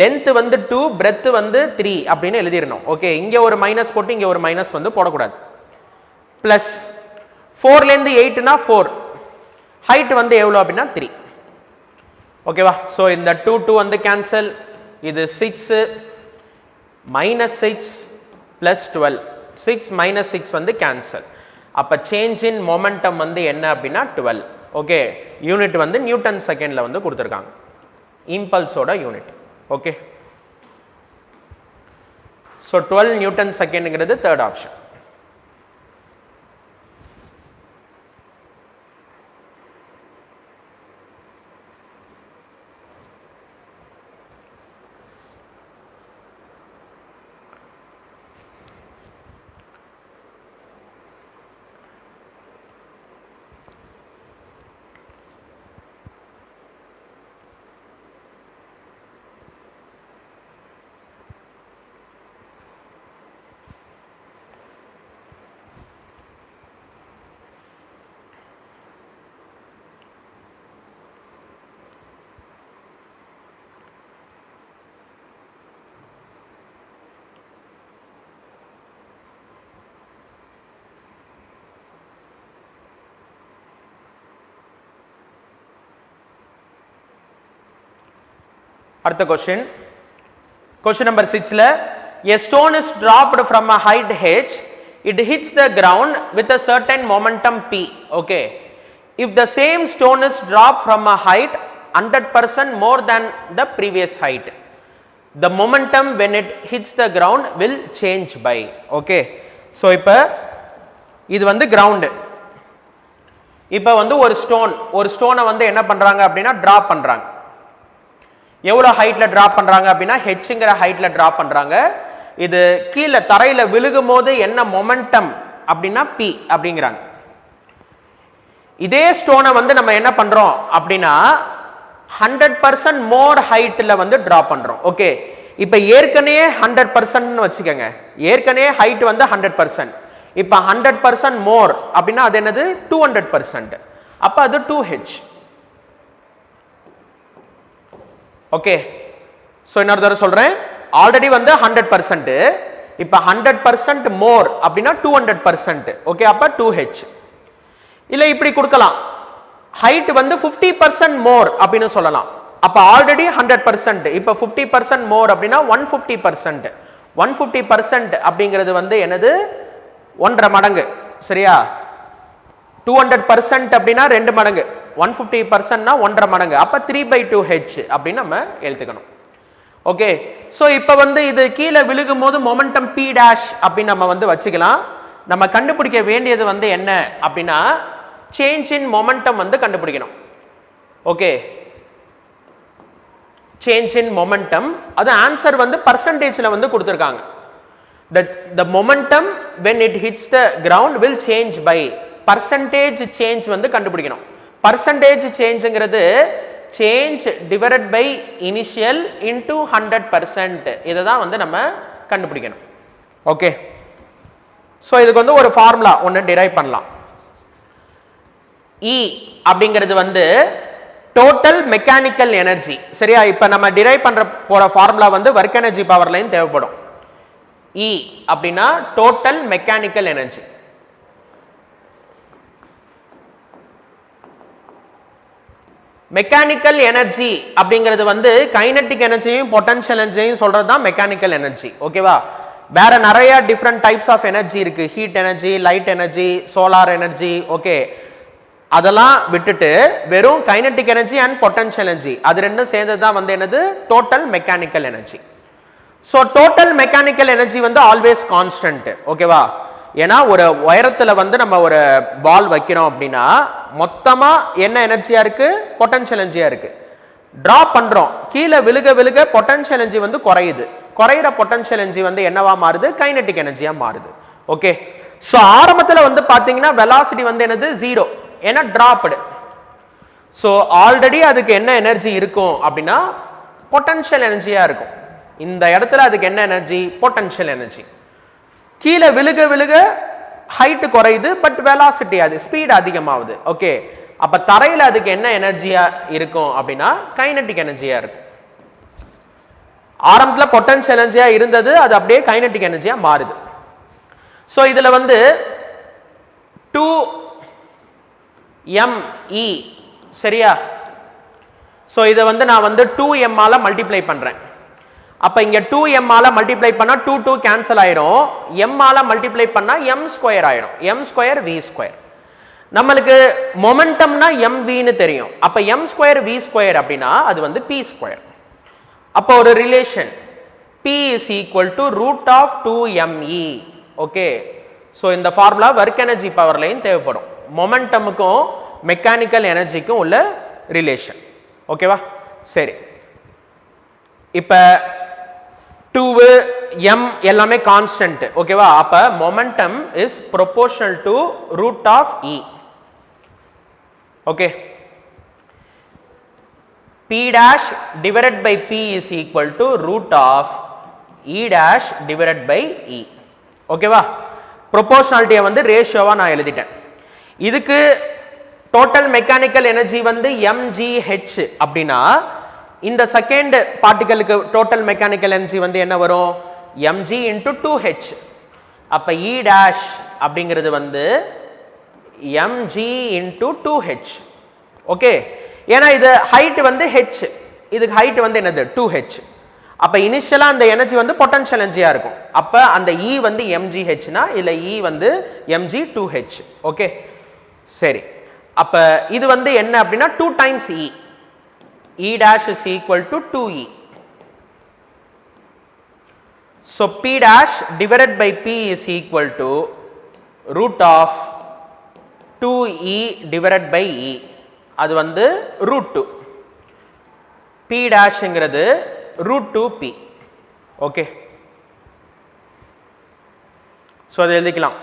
லென்த் வந்து 2, பிரெத் வந்து 3 அப்படின்னு எழுதிடணும். ஓகே, இங்கே ஒரு மைனஸ் போட்டு இங்கே ஒரு மைனஸ் வந்து போடக்கூடாது. பிளஸ் 4லேருந்து 8னா 4, ஹைட் வந்து எவ்வளோ அப்படின்னா 3. ஓகேவா? ஸோ இந்த 2, 2 வந்து கேன்சல். இது 6 -6 + 12, 6 - 6 வந்து கேன்சல். அப்போ சேஞ்ச் இன் மொமெண்டம் வந்து என்ன அப்படின்னா 12. ஓகே, யூனிட் வந்து நியூட்டன் செகண்ட்ல வந்து கொடுத்துருக்காங்க, இம்பல்ஸோட யூனிட். ஓகே, ஸோ 12 நியூட்டன் செகண்ட்ங்கிறது தேர்ட் ஆப்ஷன். அடுத்த கொஸ்டின், கொஸ்டின் நம்பர் 6ல a stone is dropped from a height h, it hits the ground with a certain momentum p. Okay, if the same stone is dropped from a height 100% more than the previous height, the momentum when it hits the ground will change by. Okay, so இப்ப இது வந்து ground. இப்ப வந்து ஒரு ஸ்டோனை வந்து என்ன பண்றாங்க அப்படின்னா டிராப் பண்றாங்க. எவ்வளோ ஹைட்ல டிராப் பண்றாங்க அப்படின்னா ஹெச்ங்கிற ஹைட்ல டிராப் பண்றாங்க. இது கீழே தரையில விழுகும் போது என்ன மொமெண்டம் அப்படின்னா p அப்படிங்கிறாங்க. இதே ஸ்டோனை வந்து நம்ம என்ன பண்றோம் அப்படின்னா 100% மோர் ஹைட்ல வந்து டிரா பண்றோம். ஓகே, இப்ப ஏற்கனவே 100% வச்சுக்கோங்க, ஏற்கனவே ஹைட் வந்து 100%, இப்ப 100% மோர் அப்படின்னா அது என்னது 200%, அப்ப அது 2h. ஓகே, சோ இன்னொரு தடவை சொல்றேன், ஆல்ரெடி வந்து 100%, இப்ப 100% மோர் அப்படின்னா 200%. ஓகே, அப்ப 2h. இல்ல இப்படி கொடுக்கலாம், ஹைட் வந்து 50% மோர் அப்படின்னு சொல்லலாம். அப்ப ஆல்ரெடி 100%, இப்ப 50% மோர் அப்படின்னா 150%. 150% அப்படிங்கிறது வந்து என்னது 1.5 மடங்கு. சரியா? 200% அப்படின்னா 2 மடங்கு, 150%னா 1.5 மடங்கு, அப்ப 3/2h அப்படின்னு நம்ம எழுதிக்கணும். ஓகே, சோ இப்ப வந்து இது கீழே விழுகும் போது மொமெண்டம் p dash அப்படின்னு நம்ம வந்து வச்சுக்கலாம். நம்ம கண்டுபிடிக்க வேண்டியது வந்து என்ன அப்படின்னா சேஞ்ச் இன் மொமெண்டம் வந்து கண்டுபிடிக்கணும். ஓகே, சேஞ்ச் இன் மொமெண்டம், அது ஆன்சர் வந்து பர்சன்டேஜ்ல வந்து கொடுத்திருக்காங்க. the momentum when it hits the ground will change by percentage change வந்து கண்டுபிடிக்கணும். percentage changeங்கிறது change divided by initial into 100%, இதை தான் வந்து நம்ம கண்டுபிடிக்கணும். ஓகே, சோ இதுக்கு வந்து ஒரு ஃபார்முலா ஒன்று டிரைவ் பண்ணலாம். E அப்படிங்கிறது வந்து டோட்டல் மெக்கானிக்கல் எனர்ஜி. சரியா? இப்ப நம்ம டிரைவ் பண்ற போற ஃபார்முலா வந்து வொர்க் எனர்ஜி பவர் லைன் தேவைப்படும். E அப்படின்னா total mechanical energy. Mechanical energy அப்படிங்கிறது வந்து கைனெட்டிக் எனர்ஜியும் பொட்டன்ஷியல் எனர்ஜியும் சொல்றது தான் மெக்கானிக்கல் எனர்ஜி. ஓகேவா? வேற நிறைய டிஃப்ரெண்ட் டைப்ஸ் ஆஃப் எனர்ஜி இருக்கு, heat energy, light energy, solar energy. Okay, அதெல்லாம் விட்டுட்டு வெறும் kinetic energy and potential energy, அது ரெண்டும் சேர்ந்தது தான் வந்து என்னது total mechanical energy. So total mechanical energy வந்து ஆல்வேஸ் கான்ஸ்டன்ட். ஓகேவா? ஏன்னா ஒரு உயரத்துல வந்து நம்ம ஒரு பால் வைக்கிறோம் அப்படின்னா மொத்தமா என்ன எனர்ஜியா இருக்கு, பொட்டன்ஷியல் எனர்ஜியா இருக்கு. டிராப் பண்றோம், கீழே விழுக விழுக பொட்டன்ஷியல் எனர்ஜி வந்து குறையுது, குறையிற பொட்டன்ஷியல் எனர்ஜி வந்து என்னவா மாறுது, கைனெட்டிக் எனர்ஜியா மாறுது. ஓகே, ஸோ ஆரம்பத்தில் வந்து பாத்தீங்கன்னா வெலாசிட்டி வந்து என்னது 0, ஏன்னா டிராப்டு. ஸோ ஆல்ரெடி அதுக்கு என்ன எனர்ஜி இருக்கும் அப்படின்னா பொட்டன்ஷியல் எனர்ஜியா இருக்கும். இந்த இடத்துல அதுக்கு என்ன எனர்ஜி, பொட்டன்ஷியல் எனர்ஜி. கீழே விழுக விழுக ஹைட் குறையுது, பட் வெலாசிட்டி அது ஸ்பீட் அதிகமாகுது. ஓகே, அப்ப தரையில அதுக்கு என்ன எனர்ஜியா இருக்கும் அப்படின்னா கைனெட்டிக் எனர்ஜியா இருக்கும். ஆரம்பத்துல பொட்டன்ஷியல் எனர்ஜியா இருந்தது, அது அப்படியே கைனெட்டிக் எனர்ஜியா மாறுது. ஸோ இதுல வந்து 2me, சரியா? ஸோ இதை வந்து நான் வந்து 2m ஆல மல்டிப்ளை பண்றேன். அப்ப இங்க 2m ஆல மல்டிப்ளை பண்ணா 2 2 கேன்சல் ஆயிரும், m ஆல மல்டிப்ளை பண்ணா m ஸ்கொயர் ஆயிரும், m ஸ்கொயர் v ஸ்கொயர். நம்மளுக்கு மொமெண்டம்னா mv ன்னு தெரியும், அப்ப m ஸ்கொயர் v ஸ்கொயர் அப்படின்னா அது வந்து p ஸ்கொயர். அப்ப ஒரு relation p is equal to root of 2me. Okay, so இந்த formula work energy power line தேவைப்படும், மொமெண்டமுக்கும் மெக்கானிக்கல் எனர்ஜிக்கும் உள்ள ரிலேஷன். ஓகேவா? சரி, இப்ப 2 m எல்லாமே கான்ஸ்டன்ட். ஓகேவா? அப்ப momentum is proportional to root of e. Okay, p dash divided by p is equal to root of e dash divided by e. ஓகேவா? ப்ரொபோர்ஷனாலிட்டியை வந்து ரேஷியோவா நான் எழுதிட்டேன். இதுக்கு டோட்டல் மெக்கானிக்கல் எனர்ஜி வந்து mgh அப்படின்னா இந்த செகண்ட் பார்ட்டிகலுக்கு டோட்டல் மெக்கானிக்கல் எனர்ஜி வந்து என்ன வரும், mg into 2h. அப்ப e dash அப்படிங்கிறது வந்து mg into 2h. ஓகே, ஏன்னா இது ஹைட் வந்து h, இதுக்கு ஹைட் வந்து என்னது 2h. அப்ப இனிஷியலா அந்த எனர்ஜி வந்து பொட்டன்ஷியல் எனர்ஜியா இருக்கும். அப்ப அந்த E வந்து mgh னா இல்ல E வந்து mg2h. ஓகே, சரி. அப்ப இது வந்து என்ன அப்படின்னா 2 times E. E dash is equal to 2E. So P dash divided by P is equal to root of 2E divided by E. அது வந்து root 2. P dash ங்கிறது root 2P. ஓகே, ஸோ அதை எழுதிக்கலாம்.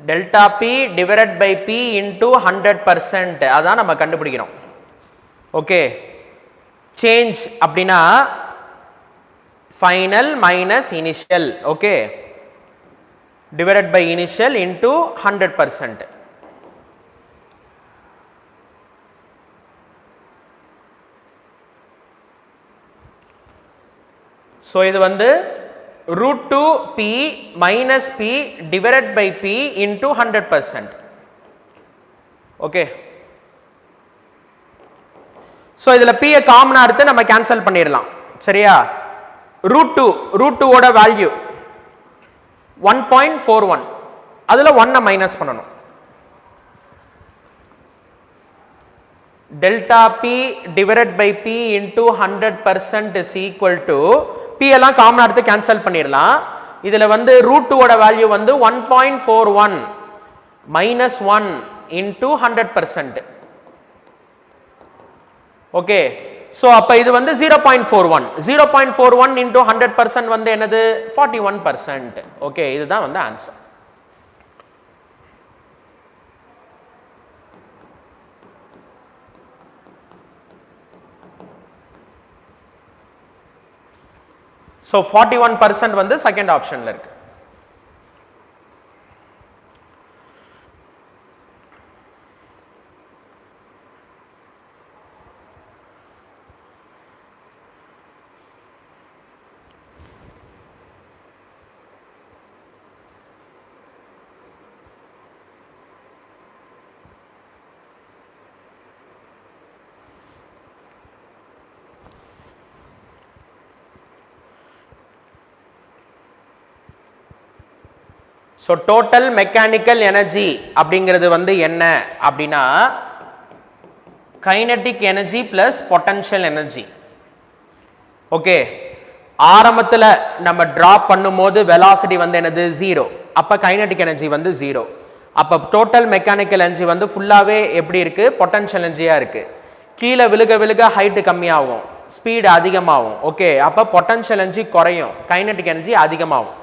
Delta P divided by P into 100%, அதான் நம்ம கண்டுபிடிக்கிறோம். Okay, change அப்படின்னா final minus initial. Okay, divided by initial into 100%. So இது வந்து √2 p minus p divided by p into 100%. Okay, so இதில் p காமனாக எடுத்து நம்ம கேன்சல் பண்ணிடலாம். சரியா? √2 ஓட வேல்யூ 1.41, அதில் 1 மைனஸ் பண்ணணும். Delta p divided by p into 100% is equal to p எல்லாம் காமனா எடுத்து கேன்சல் பண்ணிடலாம். இதுல வந்து √2 ஓட வேல்யூ வந்து 1.41 minus 1 into 100%. ஓகே, சோ அப்ப இது வந்து 0.41 into 100% வந்து என்னது 41%. ஓகே, இதுதான் வந்து ஆன்சர். ஸோ 41% வந்து செகண்ட் ஆப்ஷன்ல இருக்கு. ஸோ டோட்டல் மெக்கானிக்கல் எனர்ஜி அப்படிங்கிறது வந்து என்ன அப்படின்னா kinetic energy plus potential energy. Okay, ஆரம்பத்தில் நம்ம டிராப் பண்ணும்போது வெலாசிட்டி வந்து என்னது 0, அப்போ கைனடிக் எனர்ஜி வந்து 0. அப்போ டோட்டல் மெக்கானிக்கல் எனர்ஜி வந்து ஃபுல்லாகவே எப்படி இருக்கு, பொட்டன்ஷியல் எனர்ஜியாக இருக்கு. கீழே விழுக விழுக ஹைட்டு கம்மியாகும், ஸ்பீடு அதிகமாகும். ஓகே, அப்போ பொட்டன்ஷியல் எனர்ஜி குறையும், கைனடிக் எனர்ஜி அதிகமாகும்.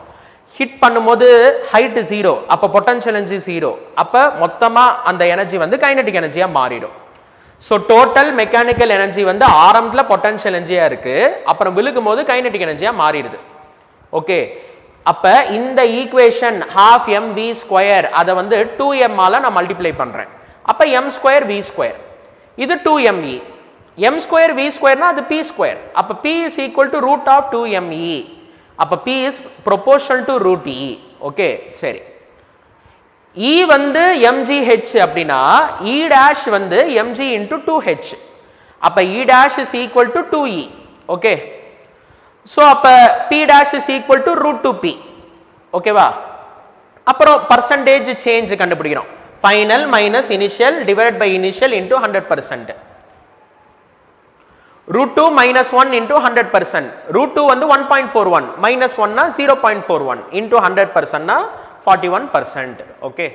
ஹிட் பண்ணும்போது ஹைட் 0, அப்போ பொட்டன்ஷியல் எனர்ஜி 0, அப்போ மொத்தமாக அந்த எனர்ஜி வந்து கைனடிக் எனர்ஜியாக மாறிடும். ஸோ டோட்டல் மெக்கானிக்கல் எனர்ஜி வந்து ஆரம்பத்தில் பொட்டன்ஷியல் எனர்ஜியாக இருக்கு, அப்புறம் விழுகும் போது கைனடிக் எனர்ஜியாக மாறிடுது. ஓகே, அப்போ இந்த ஈக்குவேஷன் ½ mv², அதை வந்து 2m ஆல நான் மல்டிப்ளை பண்ணுறேன். அப்போ m² v², இது 2me. m² v²னா அது p². அப்போ p is equal to √2me. அப்ப p is proportional to √e. Okay, சரி. E வந்து mgh அப்படின்னா E dash வந்து mg into 2h. அப்ப E dash is equal to 2e. Okay, so அப்ப p dash is equal to √2p. ஓகேவா? அப்புறம் percentage change கண்டுபிடிக்கிறோம். Final minus initial divide by initial into 100%. √2 minus 1 into 100%. √2 வந்து 1.41 minus 1 னா 0.41 into 100% னா 41%. Okay,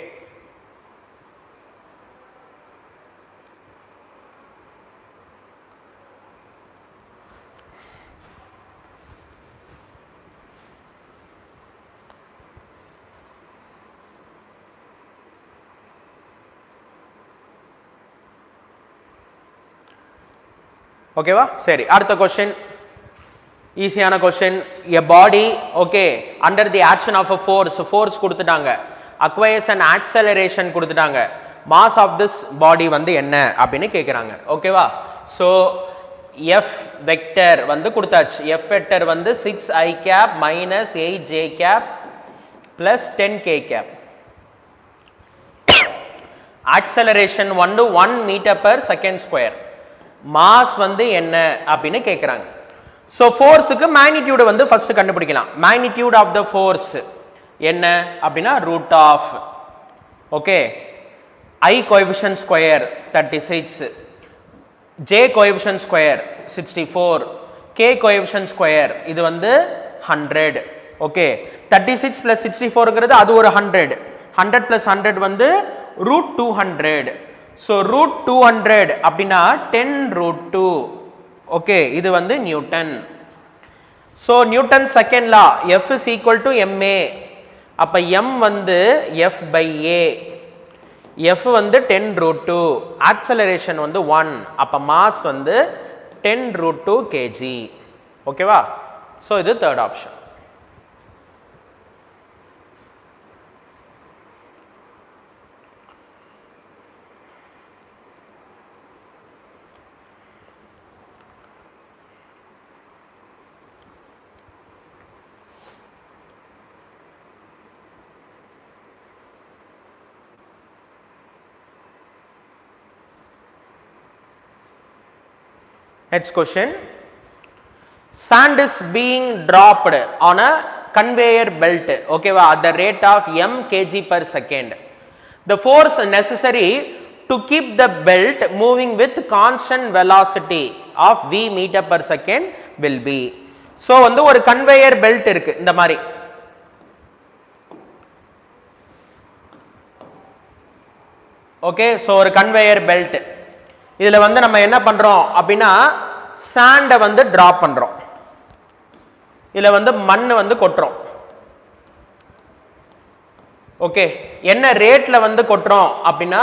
ஓகேவா? சரி, அடுத்த கொஸ்டின் ஈஸியான question. A body okay under the action of a force கொடுத்துட்டாங்க, அக்வயர்ஸ் அண்ட் ஆக்சலரேஷன் கொடுத்துட்டாங்க. மாஸ் ஆஃப் திஸ் பாடி வந்து என்ன அப்படின்னு கேட்குறாங்க. ஓகேவா? ஸோ எஃப் வெக்டர் வந்து கொடுத்தாச்சு. எஃப் வெக்டர் வந்து 6i cap minus 8j cap plus 10k cap. Acceleration வந்து 1 meter per second square. Mass வந்து என்ன அப்படின்னு கேட்குறாங்க. ஸோ ஃபோர்ஸுக்கு மேக்னிடியூடு வந்து ஃபர்ஸ்ட் கண்டுபிடிக்கலாம். மேக்னிடியூட் ஆஃப் த ஃபோர்ஸ் என்ன அப்படின்னா root of, okay, I coefficient square 36, J coefficient square 64, K coefficient square இது வந்து 100. ஓகே, 36 plus 64ங்கிறது அது ஒரு 100. 100 plus 100 வந்து root 200. ஸோ root 200 அப்படின்னா 10 root 2. ஓகே, இது வந்து Newton. So Newton second law F is equal to ma. அப்போ m வந்து F by a. F வந்து 10 root 2, acceleration வந்து 1, அப்போ mass வந்து 10 root 2 kg. ஓகேவா? ஸோ இது third option. Next question. Sand is being dropped on a conveyor belt, okay, at the rate of m kg per second. The force necessary to keep the belt moving with constant velocity of v meter per second will be. So வந்து ஒரு conveyor belt இருக்கு இந்த மாதிரி. Okay, so ஒரு conveyor belt. இதுல வந்து நம்ம என்ன பண்றோம் அப்படின்னா சாண்டை வந்து டிராப் பண்றோம். இதுல வந்து மண் வந்து கொட்டுறோம். ஓகே, என்ன ரேட்ல வந்து கொட்டுறோம் அப்படின்னா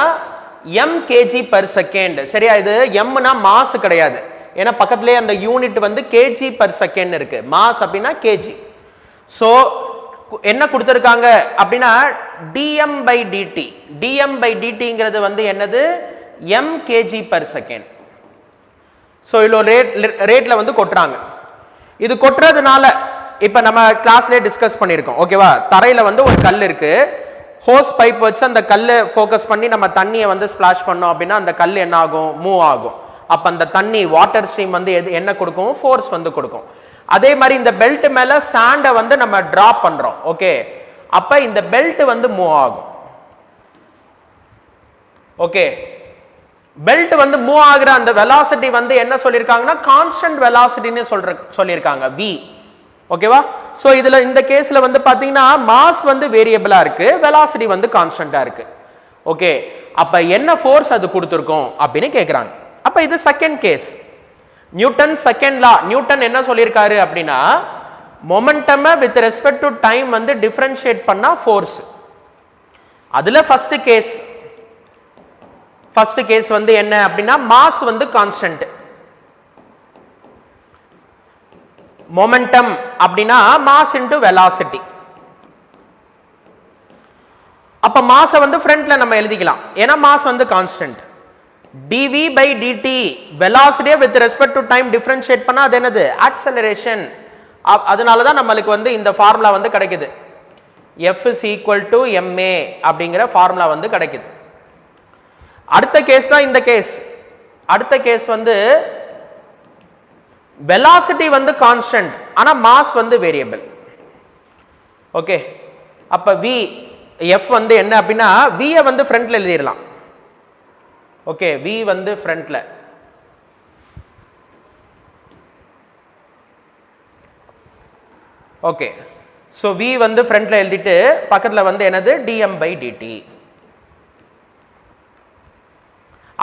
m kg per second. சரியா? இது mனா மாஸ் கிடையாது, ஏன்னா பக்கத்துலயே அந்த யூனிட் வந்து kg per second இருக்கு. மாஸ் அப்படின்னா kg. ஸோ என்ன கொடுத்துருக்காங்க அப்படின்னா dm by dt. dm by dtங்கிறது வந்து என்னது? m kg per second. So இவ்வளோ ரேட்ல வந்து கொட்டுறாங்க. இது கொட்டுறதுனால இப்போ நம்ம கிளாஸ்லேயே டிஸ்கஸ் பண்ணியிருக்கோம். ஓகேவா? தரையில் வந்து ஒரு கல் இருக்கு, ஹோஸ் பைப் வச்சு அந்த கல்லை ஃபோக்கஸ் பண்ணி நம்ம தண்ணியை வந்து ஸ்பிளாஷ் பண்ணோம் அப்படின்னா அந்த கல் என்ன ஆகும்? மூவ் ஆகும். அப்போ அந்த தண்ணி வாட்டர் ஸ்ட்ரீம் வந்து என்ன கொடுக்கும்? ஃபோர்ஸ் வந்து கொடுக்கும். அதே மாதிரி இந்த பெல்ட் மேலே சாண்டை வந்து நம்ம டிராப் பண்ணுறோம். ஓகே, அப்போ இந்த பெல்ட் வந்து மூவ் ஆகும். ஓகே, பெல்ட் வந்து மூவ் ஆகுற அந்த வெலாசிட்டி வந்து என்ன சொல்லியிருக்காங்கன்னா கான்ஸ்டன்ட் வெலாசிட்டின்னு சொல்லியிருக்காங்க v. ஓகேவா? ஸோ இதுல இந்த கேஸ்ல வந்து பாத்தீங்கன்னா மாஸ் வந்து வேரியபிளா இருக்கு, வெலாசிட்டி வந்து கான்ஸ்டன்டா இருக்கு. ஓகே, அப்ப என்ன ஃபோர்ஸ் அது கொடுத்துருக்கோம் அப்படின்னு கேட்குறாங்க. அப்ப இது second case. Newton second law. நியூட்டன் என்ன சொல்லியிருக்காரு அப்படின்னா momentum with respect to time வந்து டிஃபரன்ஷியேட் பண்ணா ஃபோர்ஸ். அதுல ஃபர்ஸ்ட் கேஸ் வந்து என்ன அப்படின்னா மாஸ் வந்து கான்ஸ்டன்ட், மொமெண்டம் அப்படின்னா மாஸ் இன்டு வெலாசிட்டி. அப்ப மாஸ் வந்து ஃப்ரண்ட்ல நம்ம எழுதிக்கலாம், ஏன்னா மாஸ் வந்து constant. dv by dt velocity with respect to time differentiate பண்ணா அது என்னது? acceleration. அதனால தான் நம்மளுக்கு வந்து இந்த ஃபார்முலா வந்து கிடைக்குது. F is equal to ma அப்படிங்கிற ஃபார்முலா வந்து கிடைக்குது. அடுத்த கேஸ் தான் இந்த கேஸ். அடுத்த கேஸ் வந்து velocity வந்து கான்ஸ்டன்ட், ஆனா மாஸ் வந்து வேரியபிள். ஓகே, அப்ப v f வந்து என்ன அப்படின்னா v வந்து ஃப்ரண்ட்ல எழுதிடலாம். ஓகே, v வந்து ஃப்ரண்ட்ல. ஓகே, சோ v வந்து ஃப்ரண்ட்ல எழுதிட்டு பக்கத்துல வந்து என்னது? dm by dt.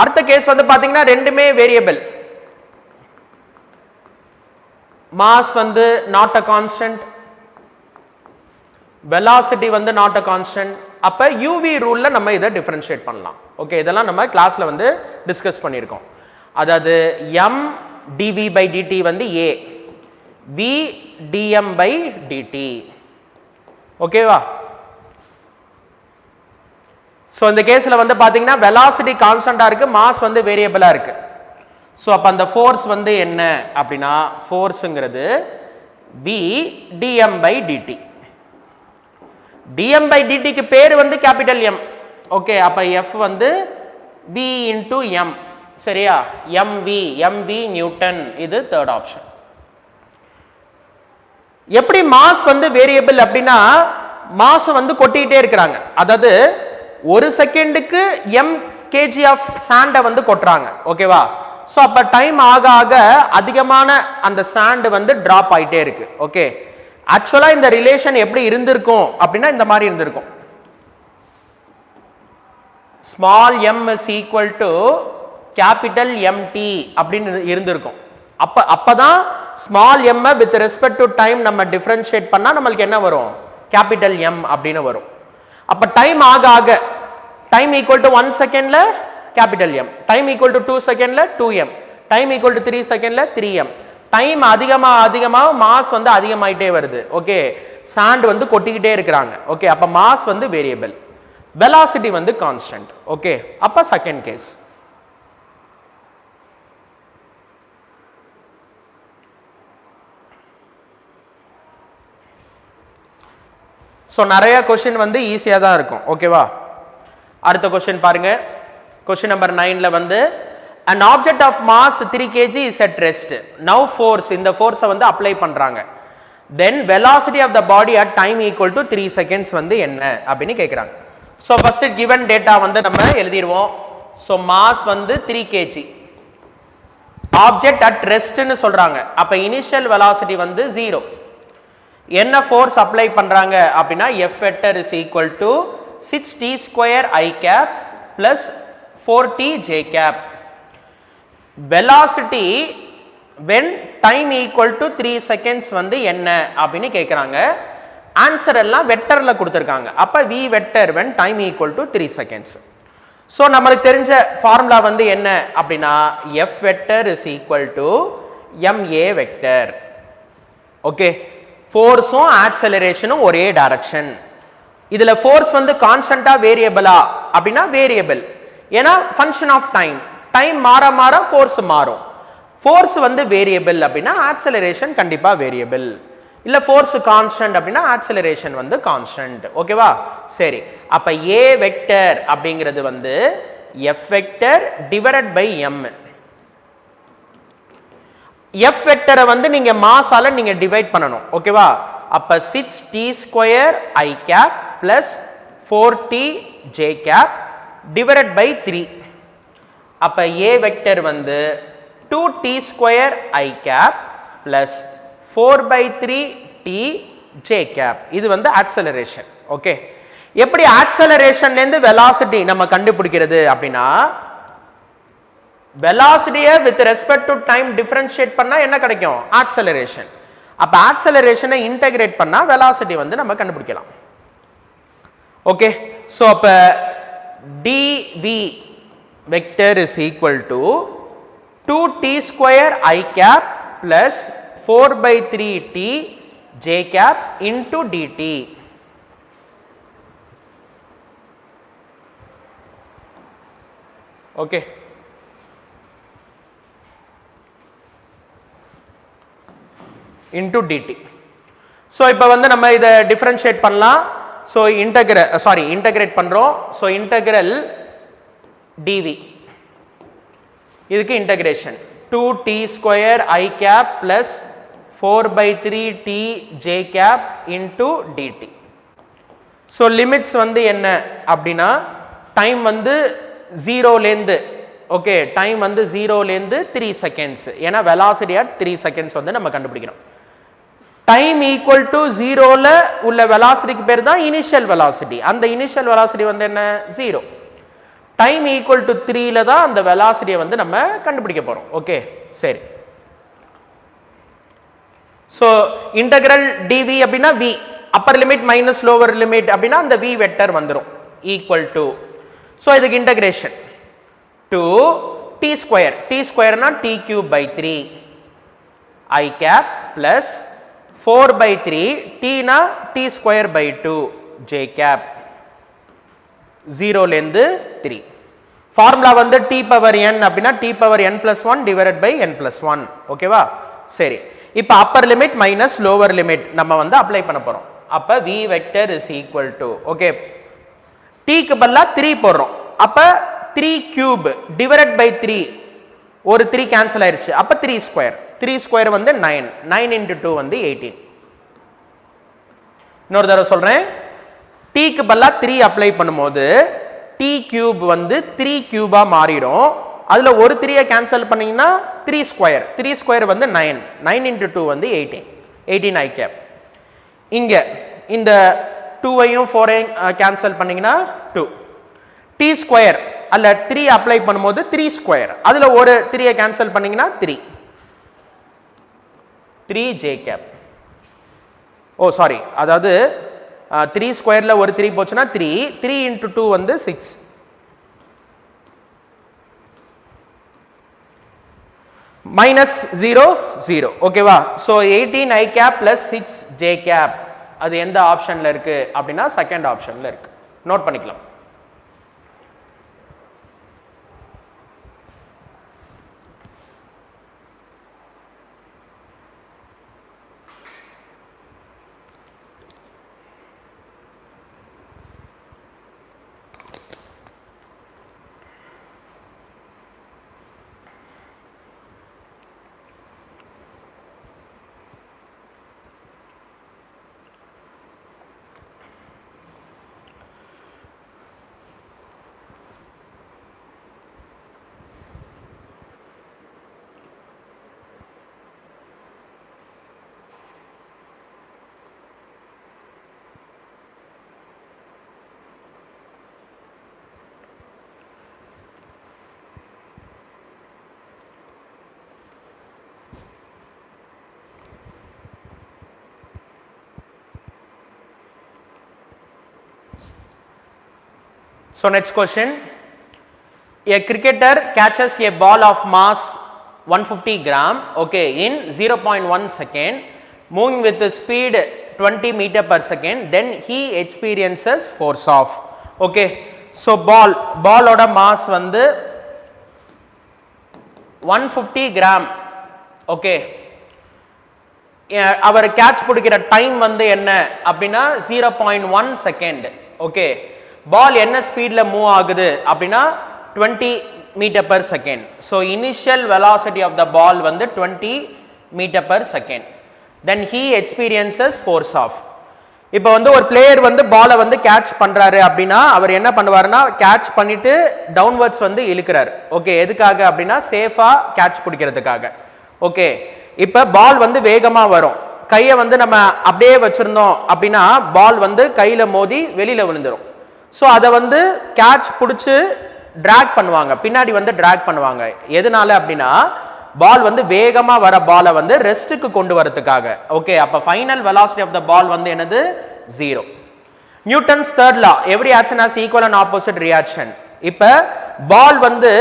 அடுத்த கேஸ் வந்து பாத்தீங்கன்னா ரெண்டுமே வேரியபிள். மாஸ் வந்து நாட் அ கான்ஸ்டன்ட், வெலாசிட்டி வந்து நாட் அ கான்ஸ்டன்ட். அப்ப uv ரூல்ல நம்ம இதை டிஃபரன்ஷியேட் பண்ணலாம். ஓகே, இதெல்லாம் நம்ம கிளாஸ்ல வந்து டிஸ்கஸ் பண்ணியிருக்கோம். அதாவது m dv by dt வந்து a, v dm by dt. ஓகேவா? சோ இந்த கேஸ்ல வந்து பாத்தீங்கன்னா வெலாசிட்டி கான்ஸ்டன்டா இருக்கு, மாஸ் வந்து வேரியபிளா இருக்கு. சோ அப்ப அந்த ஃபோர்ஸ் வந்து என்ன அப்படின்னா ஃபோர்ஸ்ங்கிறது v dm by dt. dm by dt க்கு பேர் வந்து கேபிட்டல் M. ஓகே, அப்ப F வந்து v into m. சரியா? mv Newton. இது தேர்ட் ஆப்ஷன். எப்படி மாஸ் வந்து வேரியபிள் அப்படின்னா மாஸ் வந்து கொட்டிக்கிட்டே இருக்கிறாங்க, அதாவது ஒரு செகண்டுக்கு m kg ஆஃப் சாண்டை வந்து கொட்டுறாங்க, ஓகேவா. ஸோ அப்போ டைம் ஆக ஆக அதிகமான அந்த சாண்ட் வந்து டிராப் ஆகிட்டே இருக்கு. ஓகே, ஆக்சுவலாக இந்த ரிலேஷன் எப்படி இருந்திருக்கும் அப்படின்னா இந்த மாதிரி இருந்திருக்கும். Small m is equal to capital mt அப்படின்னு இருந்திருக்கும். அப்பதான் small m with respect to time நம்ம டிஃபரன்ஷியேட் பண்ணா நம்மளுக்கு என்ன வரும், கேபிட்டல் M அப்படின்னு வரும். அப்ப டைம் ஆக ஆக டைம் ஈக்குவல் டு 1 செகண்ட்ல capital M, time equal to 2 செகண்ட்ல 2m, டைம் ஈக்குவல் டு 3 செகண்ட்ல 3m. டைம் அதிகமா மாஸ் வந்து அதிகமாயிட்டே வருது. ஓகே, சாண்ட் வந்து கொட்டிக்கிட்டே இருக்கிறாங்க. ஓகே, அப்ப மாஸ் வந்து வேரியபிள், வெலாசிட்டி வந்து கான்ஸ்டன்ட். ஓகே, அப்ப செகண்ட் கேஸ். ஸோ நிறைய கொஸ்டின் வந்து ஈஸியாக தான் இருக்கும், ஓகேவா. அடுத்த கொஸ்டின் பாருங்க. கொஸ்டின் நம்பர் 9ல வந்து an object of mass 3 kg is at rest. Now force, இந்த ஃபோர்ஸை வந்து அப்ளை பண்றாங்க. Then velocity of the body at time equal to 3 seconds வந்து என்ன அப்படின்னு கேட்குறாங்க. ஸோ ஃபர்ஸ்ட் given data வந்து நம்ம எழுதிடுவோம். ஸோ மாஸ் வந்து 3 kg, ஆப்ஜெக்ட் அட் ரெஸ்ட்னு சொல்றாங்க. அப்ப இனிஷியல் வெலாசிட்டி வந்து 0. என்ன ஃபோர்ஸ் அப்ளை பண்றாங்க அப்படின்னா F vector is equal to 6t square I cap plus 4t j cap. velocity when time equal to 3 seconds வந்து என்ன அப்படின்னு கேட்குறாங்க. ஆன்சர் எல்லாம் வெக்டர்ல கொடுத்துருக்காங்க. அப்ப V vector when time equal to 3 seconds. So நம்மளுக்கு தெரிஞ்ச ஃபார்முலா வந்து என்ன அப்படின்னா F vector is equal to ma vector. Okay, ஃபோர்ஸும் ஆக்சலரேஷனும் ஒரே டைரக்ஷன். இதுல ஃபோர்ஸ் வந்து கான்ஸ்டன்டா வேரியபிளா அப்படின்னா வேரியபிள், ஏன்னா ஃபங்க்ஷன் ஆஃப் டைம், டைம் மாற மாற ஃபோர்ஸ் மாறும். ஃபோர்ஸ் வந்து வேரியபிள் அப்படின்னா ஆக்சலரேஷன் கண்டிப்பா வேரியபிள். இல்ல ஃபோர்ஸ் கான்ஸ்டன்ட் அப்படின்னா ஆக்சலரேஷன் வந்து கான்ஸ்டன்ட். ஓகேவா, சரி. அப்ப a வெக்டர் அப்படிங்கிறது வந்து F vector divided by m. F வெக்டரை வந்து நீங்க மாஸால நீங்க டிவைட் பண்ணணும், ஓகேவா. அப்ப 6t square I cap plus 4t j cap divided by 3. அப்ப a வெக்டர் வந்து 2t square I cap plus 4 by 3t j cap. இது வந்து ஆக்சலரேஷன். ஓகே, எப்படி ஆக்சலரேஷன்ல இருந்து வெலாசிட்டி நம்ம கண்டுபிடிக்கிறது அப்படின்னா வெலாசிட்டியை with respect to time differentiate பண்ணா என்ன கிடைக்கும், ஆக்சலரேஷன். அப்ப ஆக்சலரேஷனை இன்டகிரேட் பண்ணா வெலாசிட்டி வந்து நம்ம கண்டுபிடிக்கலாம். ஓகே, சோ அப்ப dv vector is equal to 2t square I cap plus 4 by 3t j cap into dt. Okay, into dt. So இப்போ வந்து நம்ம இதை டிஃபரன்ஷியேட் பண்ணலாம். ஸோ இன்டகிரேட் பண்றோம். ஸோ இன்டகிரல் dv, இதுக்கு integration 2t square I cap plus 4 by 3t j cap into dt. So limits வந்து என்ன அப்படின்னா டைம் வந்து 0லேருந்து, ஓகே, டைம் வந்து 0லேருந்து 3 செகண்ட்ஸ், ஏன்னா வெலாசிட்டி அட் 3 செகண்ட்ஸ் வந்து நம்ம கண்டுபிடிக்கிறோம். டைம் ஈக்குவல் டு 0ல உள்ள வெலாசிட்டிக்கு பேர் தான் இனிஷியல் வெலாசிட்டி. அந்த இனிஷியல் வெலாசிட்டி வந்து என்ன, 0. டைம் ஈக்குவல் டு 3ல தான் அந்த வெலாசிட்டியை வந்து நம்ம கண்டுபிடிக்க போறோம். ஓகே, சரி. ஸோ இன்டகிரல் dv அப்படின்னா v, upper limit minus lower limit அப்படின்னா அந்த v வெக்டர் வந்துடும் ஈக்குவல் டு. ஸோ இதுக்கு integration to t square, t square na t cube by 3 I cap plus 4 by 3 t na t square by 2 j cap 0லேருந்து 3. Formula வந்து t power n அப்படின்னா t power n plus 1 divided by n plus 1. ஓகேவா, சரி. இப்போ upper limit minus lower limit நம்ம வந்து apply பண்ண போறோம். அப்ப v vector is equal to, okay, t க்கு பதிலா 3 போடுறோம். அப்ப 3 cube divided by 3, ஒரு 3 கேன்சல் ஆயிருச்சு. அப்ப 3 ஸ்கொயர், 3 ஸ்கொயர் வந்து 9, 9 into 2 வந்து 18. இன்னொரு தடவை சொல்றேன், டீக்கு பதிலா 3 அப்ளை பண்ணும்போது டி கியூப் வந்து 3 கியூபா மாறிடும். அதுல ஒரு 3 கேன்சல் பண்ணீங்கன்னா 3 ஸ்கொயர், 3 ஸ்கொயர் வந்து 9, 9 into 2 வந்து 18, 18 I cap. இங்க இந்த 2ஐயும் 4ஐயும் கேன்சல் பண்ணீங்கன்னா 2. டி ஸ்கொயர் அல்ல 3 அப்ளை பண்ணும்போது 3 ஸ்கொயர், அதுல ஒரு 3 கேன்சல் பண்ணீங்கன்னா 3, 3 J cap. ஓ சாரி, அதாவது 3 ஸ்கொயர்ல ஒரு 3 போச்சுன்னா 3, 3 into 2 வந்து 6. minus 0 0. ஓகேவா? so 18 I cap plus 6 J cap அது எந்த ஆப்ஷன்ல இருக்கு அப்படின்னா செகண்ட் ஆப்ஷன்ல இருக்கு. நோட் பண்ணிக்கலாம். So next question, a cricketer catches a ball of mass 150 gram, okay, in 0.1 second, moving with the speed 20 meter per second, then he experiences force of, okay. So ball oda mass வந்து 150 gram, okay. அவர் catch பிடிக்கிற time வந்து என்ன அப்படின்னா 0.1 second, okay. பால் என்ன ஸ்பீட்ல move ஆகுது அப்படின்னா 20 metre per second. So initial velocity of the ball வந்து 20 metre per second. Then he experiences force of. இப்போ வந்து ஒரு பிளேயர் வந்து பாலை வந்து கேட்ச் பண்றாரு அப்படின்னா அவர் என்ன பண்ணுவாருன்னா கேட்ச் பண்ணிட்டு டவுன்வர்ட்ஸ் வந்து இழுக்கிறார், ஓகே. எதுக்காக அப்படின்னா சேஃபா கேட்ச் பிடிக்கிறதுக்காக, ஓகே. இப்போ பால் வந்து வேகமா வரும், கையை வந்து நம்ம அப்படியே வச்சிருந்தோம் அப்படின்னா பால் வந்து கையில மோதி வெளியில விழுந்துரும். ஸோ அதை வந்து கேட்ச் பிடிச்சி டிராக் பண்ணுவாங்க, பின்னாடி வந்து டிராக் பண்ணுவாங்க. எதனால அப்படின்னா பால் வந்து வேகமா வர பாலை வந்து ரெஸ்ட்டுக்கு கொண்டு வரதுக்காக, ஓகே. அப்ப final velocity of the ball வந்து என்னது 0. Newton's third law, every action has equal and opposite reaction. இப்ப பால் வந்து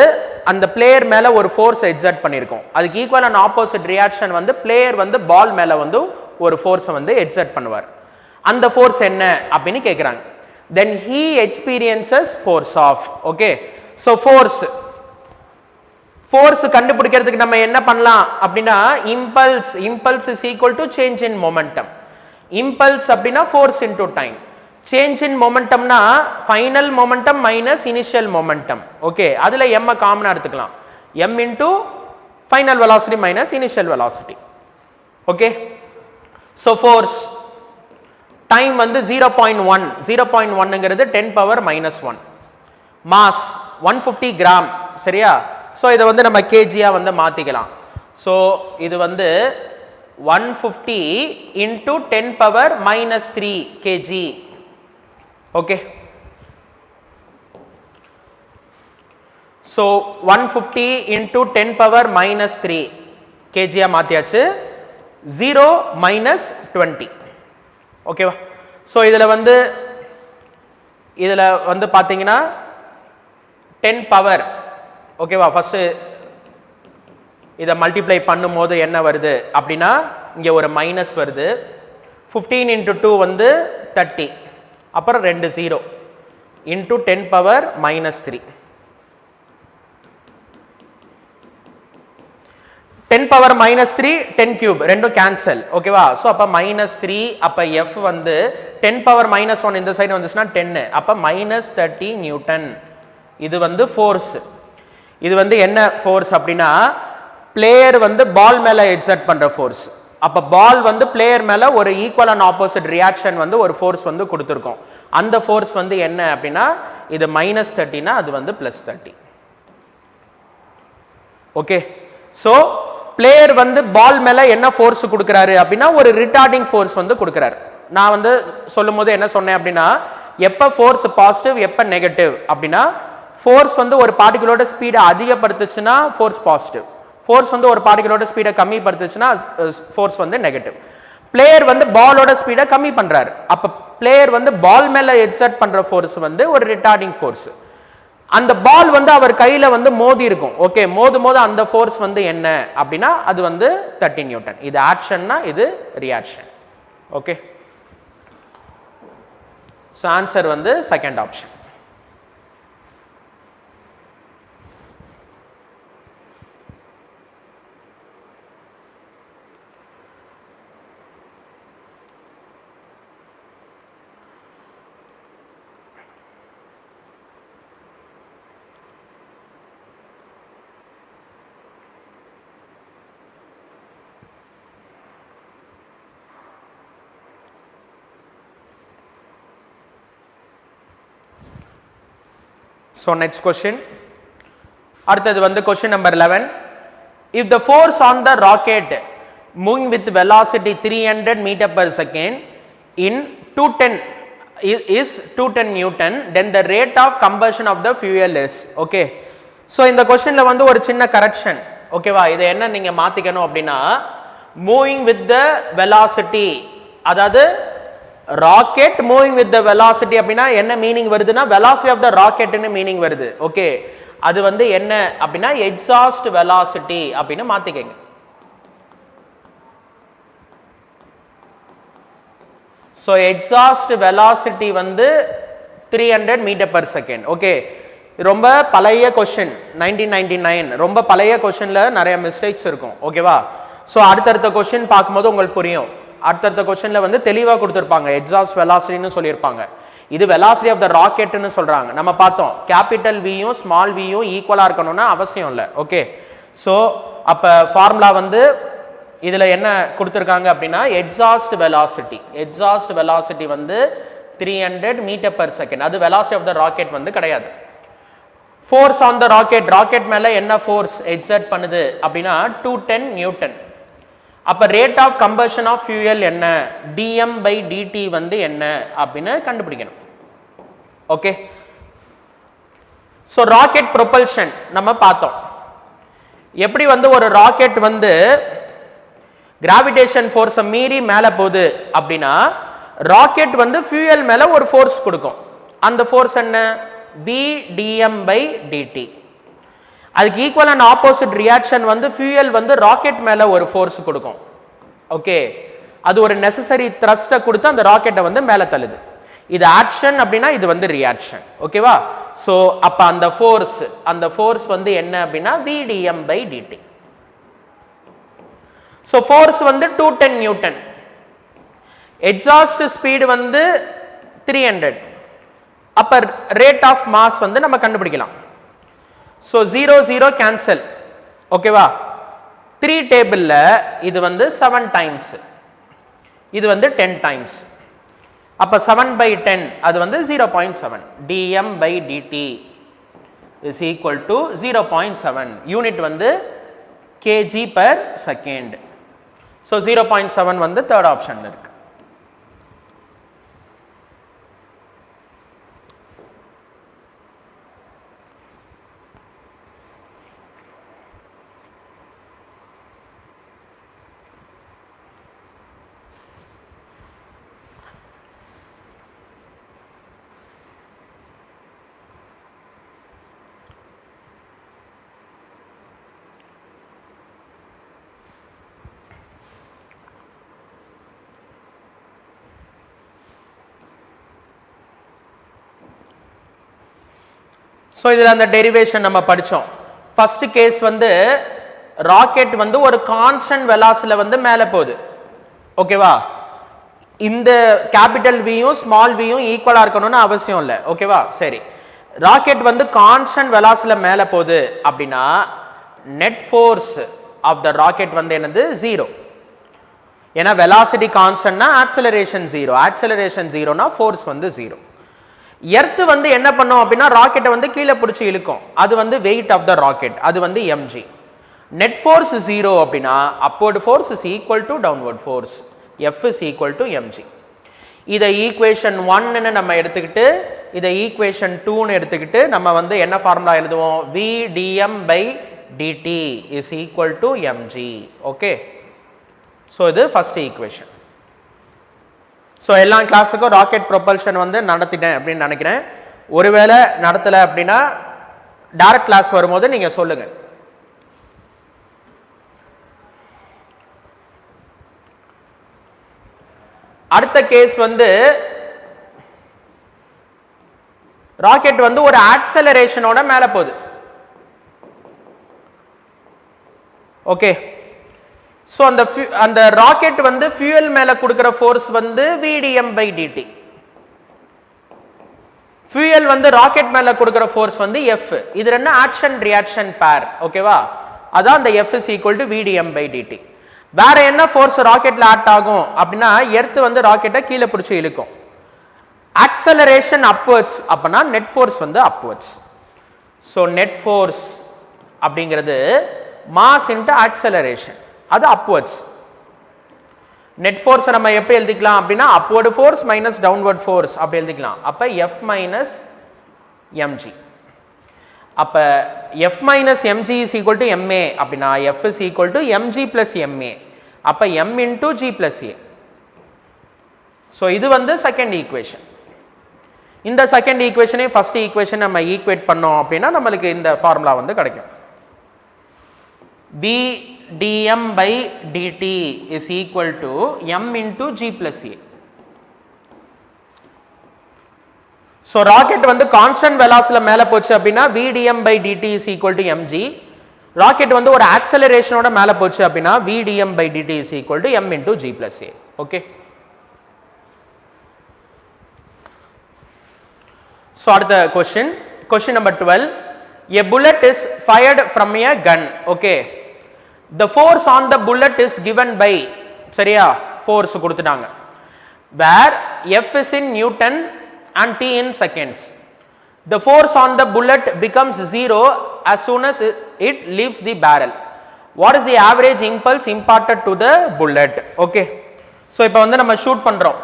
அந்த பிளேயர் மேல ஒரு ஃபோர்ஸ் எக்ஸர்ட் பண்ணிருக்கோம், அதுக்கு ஈக்குவல் அண்ட் ஆப்போசிட் ரியாக்ஷன் வந்து பிளேயர் வந்து பால் மேல வந்து ஒரு ஃபோர்ஸை வந்து எக்ஸர்ட் பண்ணுவார். அந்த ஃபோர்ஸ் என்ன அப்படின்னு கேட்குறாங்க. then he experiences force of, okay. so force கண்டுபிடிக்கிறதுக்கு நம்ம என்ன பண்ணலாம் அப்படின்னா impulse is equal to change in momentum. impulse அப்படின்னா force into time, change in momentumனா final momentum minus initial momentum, okay. அதுல m காமனா எடுத்துக்கலாம், m into final velocity minus initial velocity, okay. so force time வந்து 0.1ங்கிறது 10 power -1, mass 150 gram, சரியா. So இதை வந்து நம்ம கேஜியா வந்து மாத்திக்கலாம். ஸோ இது வந்து 150 into 10 power -3 kg, okay. So 150 into 10 power -3 கேஜியா மாத்தியாச்சு. 0 -20, ஓகேவா. ஸோ இதில் வந்து பார்த்தீங்கன்னா 10 பவர், ஓகேவா. ஃபர்ஸ்ட் இதை மல்டிப்ளை பண்ணும் போது என்ன வருது அப்படின்னா இங்கே ஒரு மைனஸ் வருது. 15 into 2 வந்து 30, அப்புறம் 2 0 into 10 பவர் -3. 10 பவர் -3 10 கியூப் ரெண்டும் கேன்சல், ஓகேவா. ஸோ அப்போ -3, அப்போ F வந்து 10 பவர் -1 இந்த சைடு வந்துச்சுன்னா 10, அப்போ -30 நியூட்டன். இது வந்து ஃபோர்ஸ். இது வந்து என்ன ஃபோர்ஸ் அப்படின்னா பிளேயர் வந்து பால் மேலே எக்ஸர்ட் பண்ற ஃபோர்ஸ், அப்ப பால் வந்து பிளேயர் மேல ஒரு ஈக்குவல் அண்ட் ஆப்போசிட் ரியாக்ஷன் வந்து ஒரு ஃபோர்ஸ் வந்து கொடுத்துருக்கோம். அந்த ஃபோர்ஸ் வந்து என்ன அப்படின்னா இது -30னா அது வந்து +30. ஓகே, சோ பிளேயர் வந்து பால் மேல என்ன ஃபோர்ஸ் கொடுக்கறாரு அப்படின்னா ஒரு ரிட்டார்டிங் ஃபோர்ஸ் வந்து கொடுக்கறாரு. நான் வந்து சொல்லும்போது என்ன சொன்னேன் அப்படின்னா எப்ப ஃபோர்ஸ் பாசிட்டிவ் எப்ப நெகட்டிவ் அப்படின்னா ஃபோர்ஸ் வந்து ஒரு பார்ட்டிகிளோட ஸ்பீடை அதிகப்படுத்துச்சுன்னா ஃபோர்ஸ் பாசிட்டிவ், ஃபோர்ஸ் வந்து ஒரு பார்ட்டிகிளோட ஸ்பீடை கம்மிப்படுத்துச்சுன்னா ஃபோர்ஸ் வந்து நெகட்டிவ். பிளேயர் வந்து பாலோட ஸ்பீடை கம்மி பண்றாரு, அப்ப பிளேயர் வந்து பால் மேல எக்ஸர்ட் பண்ற ஃபோர்ஸ் வந்து ஒரு ரிட்டார்டிங் ஃபோர்ஸ். அந்த பால் வந்து அவர் கையில வந்து மோதி இருக்கும். ஓகே, மோதும் அந்த ஃபோர்ஸ் வந்து என்ன அப்படின்னா அது வந்து 30 நியூட்டன். இது ஆக்ஷன்னா இது ரியாக்ஷன். ஓகே, சோ ஆன்சர் வந்து second option. So next question, அடுத்தது வந்து question number 11. If the force on the rocket moving with velocity 300 meter per second in 210 is 210 Newton, then the rate of combustion of the fuel is. Okay, so இந்த questionல வந்து ஒரு சின்ன correction. ஓகேவா, இது என்ன நீங்க மாத்திக்கணும் அப்படின்னா moving with the velocity, அதாவது rocket moving with the velocity அப்படின்னா என்ன மீனிங் வருதுன்னா வெலாசிட்டி ஆஃப் த ராக்கெட்னு மீனிங் வருது. ஓகே, அது வந்து என்ன அப்படின்னா எக்ஸாஸ்ட் வெலாசிட்டி அப்படின்னு மாத்திக்கங்க. சோ எக்ஸாஸ்ட் வெலாசிட்டி வந்து 300 மீட்டர் பர் செகண்ட். ஓகே, ரொம்ப பழைய கொஸ்டின், 1999, ரொம்ப பழைய கொஸ்டின்ல நிறைய மிஸ்டேக்ஸ் இருக்கும். ஓகேவா, சோ அடுத்தடுத்த கொஸ்டின் பார்க்கும்போது உங்களுக்கு புரியும். அடுத்த क्वेश्चनல வந்து தெளிவா கொடுத்திருப்பாங்க, எக்ஸாஸ்ட் வெலாசிட்டின்னு சொல்லியிருப்பாங்க. இது வெலாசிட்டி ஆஃப் த ராக்கெட்னு சொல்றாங்க. நம்ம பார்த்தோம் கேபிட்டல் வியும் ஸ்மால் வியும் ஈக்குவலா இருக்கணும்னா அவசியம் இல்லை. ஓகே, சோ அப்ப ஃபார்முலா வந்து இதுல என்ன கொடுத்திருக்காங்க அப்படின்னா எக்ஸாஸ்ட் வெலாசிட்டி வந்து 300 மீட்டர் பர் செகண்ட். அது வெலாசிட்டி ஆஃப் த ராக்கெட் வந்து கிடையாது. ஃபோர்ஸ் ஆன் த ராக்கெட் மேல என்ன ஃபோர்ஸ் எக்ஸர்ட் பண்ணுது அப்படின்னா 210 நியூட்டன். அப்ப rate of combustion of fuel என்ன, dm/dt வந்து என்ன அப்படின்னு கண்டுபிடிக்கணும். ஓகே, சோ ராக்கெட் ப்ரொபல்ஷன் நம்ம பார்த்தோம். எப்படி வந்து ஒரு ராக்கெட் வந்து கிராவிடேஷன் ஃபோர்ஸை மீறி மேல போகுது அப்படின்னா ராக்கெட் வந்து ஃபியூயல் மேல ஒரு ஃபோர்ஸ் கொடுக்கும். அந்த ஃபோர்ஸ் என்ன, v/dm/dt. அதுக்கு ஈக்குவல் அண்ட் ஆப்போசிட் ரியாக்ஷன் வந்து ஃபியூயல் வந்து ராக்கெட் மேல ஒரு ஃபோர்ஸ் கொடுக்கும். ஓகே, அது ஒரு நெசசரி த்ரஸ்ட்டை கொடுத்து அந்த ராக்கெட்டை வந்து மேல தள்ளுது. இது ஆக்ஷன் அப்படின்னா இது வந்து ரியாக்ஷன். ஓகேவா, சோ அப்ப அந்த ஃபோர்ஸ் வந்து என்ன அப்படின்னா v/dm/dt. சோ ஃபோர்ஸ் வந்து 210 நியூட்டன், எக்ஸாஸ்ட் ஸ்பீடு வந்து 300. அப்ப ரேட் ஆஃப் மாஸ் வந்து நம்ம கண்டுபிடிக்கலாம். So 0 0 cancel. ஓகேவா, 3 டேபிள்ல இது வந்து 7 டைம்ஸ், இது வந்து 10 டைம்ஸ். அப்ப 7/10 அது வந்து 0.7. dm/dt is equal to 0.7. Unit வந்து kg/second. So 0.7 வந்து தேர்ட் ஆப்ஷன்ல இருக்கு. ஸோ இதில் அந்த டெரிவேஷன் நம்ம படித்தோம். ஃபர்ஸ்ட் கேஸ் வந்து ராக்கெட் வந்து ஒரு கான்ஸ்டன்ட் வெலாசிட்டியில் வந்து மேலே போகுது. ஓகேவா, இந்த கேபிட்டல் வியும் ஸ்மால் வியும் ஈக்குவலாக இருக்கணும்னு அவசியம் இல்லை. ஓகேவா, சரி, ராக்கெட் வந்து கான்ஸ்டன்ட் வெலாசிட்டியில் மேலே போகுது அப்படின்னா net force of the rocket வந்து என்னது 0. ஏன்னா velocity கான்ஸ்டன்ட்னா ஆக்சலரேஷன் 0, ஆக்சலரேஷன் 0னா ஃபோர்ஸ் வந்து 0. எர்த் வந்து என்ன பண்ணும் அப்படின்னா ராக்கெட்டை வந்து கீழே பிடிச்சி இழுக்கும், அது வந்து வெயிட் ஆஃப் த ராக்கெட், அது வந்து mg. நெட் ஃபோர்ஸ் 0 அப்படின்னா upward force is equal to downward force, F is equal to mg. இதை ஈக்குவேஷன் 1 ன்னு நம்ம எடுத்துக்கிட்டு இதை ஈக்குவேஷன் 2 ன்னு எடுத்துக்கிட்டு நம்ம வந்து என்ன ஃபார்முலா எழுதுவோம், v dm by dt is equal to mg. Okay, so இது ஃபர்ஸ்ட் ஈக்குவேஷன். ஸோ எல்லா கிளாஸுக்கும் ராக்கெட் ப்ரொபல்ஷன் வந்து நடத்திட்டேன் அப்படின்னு நினைக்கிறேன். ஒருவேளை நடத்தலை அப்படின்னா டைரக்ட் கிளாஸ் வரும்போது நீங்கள் சொல்லுங்கள். அடுத்த கேஸ் வந்து ராக்கெட் வந்து ஒரு ஆக்சலரேஷனோட மேல போகுது. ஓகே, சோ அந்த ராக்கெட் வந்து ஃபியூயல் மேல கொடுக்கிற ஃபோர்ஸ் வந்து vdm by dt. ஃபியூயல் வந்து ராக்கெட் மேல கொடுக்கிற ஃபோர்ஸ் வந்து F. இது ரெண்டு ஆக்ஷன் ரியாக்ஷன் பேர். ஓகேவா, அதான் அந்த F is equal to vdm by dt. வேற என்ன ஃபோர்ஸ் ராக்கெட்ல ஆக்ட் ஆகும் அப்படின்னா எர்த் வந்து ராக்கெட்டை கீழே பிடிச்சி இழுக்கும். ஆக்சலரேஷன் அப்வர்ட்ஸ் அப்படின்னா நெட் ஃபோர்ஸ் வந்து அப்வர்ட்ஸ். ஸோ நெட் ஃபோர்ஸ் அப்படிங்கிறது மாஸ் இன்டு ஆக்சலரேஷன், அது அப்வர்ட்ஸ். நெட் ஃபோர்ஸ் நம்ம எப்போ எழுதிக்கலாம் அப்படின்னா upward force minus downward force அப்படி எழுதிக்கலாம். அப்போ எஃப் மைனஸ் எம்ஜி. அப்போ F minus MG is equal to MA அப்படின்னா F is equal to MG plus MA. அப்போ M into G plus A. So இது வந்து செகண்ட் ஈக்குவேஷன். இந்த செகண்ட் ஈக்குவேஷனே ஃபர்ஸ்ட் ஈக்குவேஷன் நம்ம ஈக்குவேட் பண்ணோம் அப்படின்னா நம்மளுக்கு இந்த ஃபார்முலா வந்து கிடைக்கும். b dm by dt is equal to m into g plus a. so rocket வந்து constant velocity மேல போச்சு அப்படின்னா v dm by dt is equal to mg. rocket வந்து ஒரு acceleration மேல போச்சு அப்படின்னா v dm by dt is equal to m into g plus a. okay, so அடுத்த question number 12. a bullet is fired from a gun. okay, the force on the bullet is given by, சரியா, force கொடுத்துட்டாங்க, where F is in Newton and T in seconds. the force on the bullet becomes 0 as soon as it leaves the barrel. what is the average impulse imparted to the bullet? okay, so இப்போ வந்து நம்ம shoot பண்றோம்.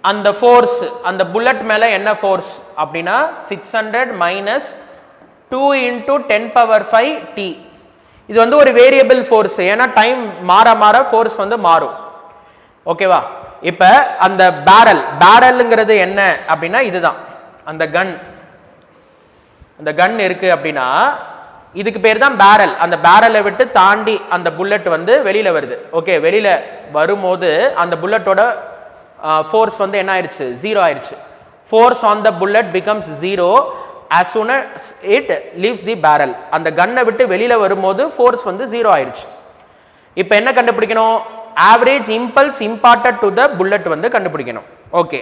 அந்த force அந்த bullet மேல என்ன force அப்படின்னா 600 minus 2 into 10 power 5 t. இது வந்து ஒரு வேரியபிள் ஃபோர்ஸ், ஏன்னா டைம் மாற மாற ஃபோர்ஸ் வந்து மாறும். ஓகேவா, இப்ப அந்த பேரல்ங்கிறது என்ன அப்படின்னா இதுதான் அந்த கன் இருக்கு அப்படின்னா இதுக்கு பேர் தான் பேரல். அந்த பேரலை விட்டு தாண்டி அந்த புல்லட் வந்து வெளியில வருது. ஓகே, வெளியில வரும்போது அந்த புல்லட்டோட ஃபோர்ஸ் வந்து என்ன ஆயிடுச்சு, 0 ஆயிடுச்சு. Force on the bullet becomes 0 as soon as it leaves the barrel. அந்த கன்னை விட்டு வெளியில வரும்போது ஃபோர்ஸ் வந்து 0 ஆயிடுச்சு. இப்போ என்ன கண்டுபிடிக்கணும், average impulse imported to the bullet வந்து கண்டுபிடிக்கணும். ஓகே,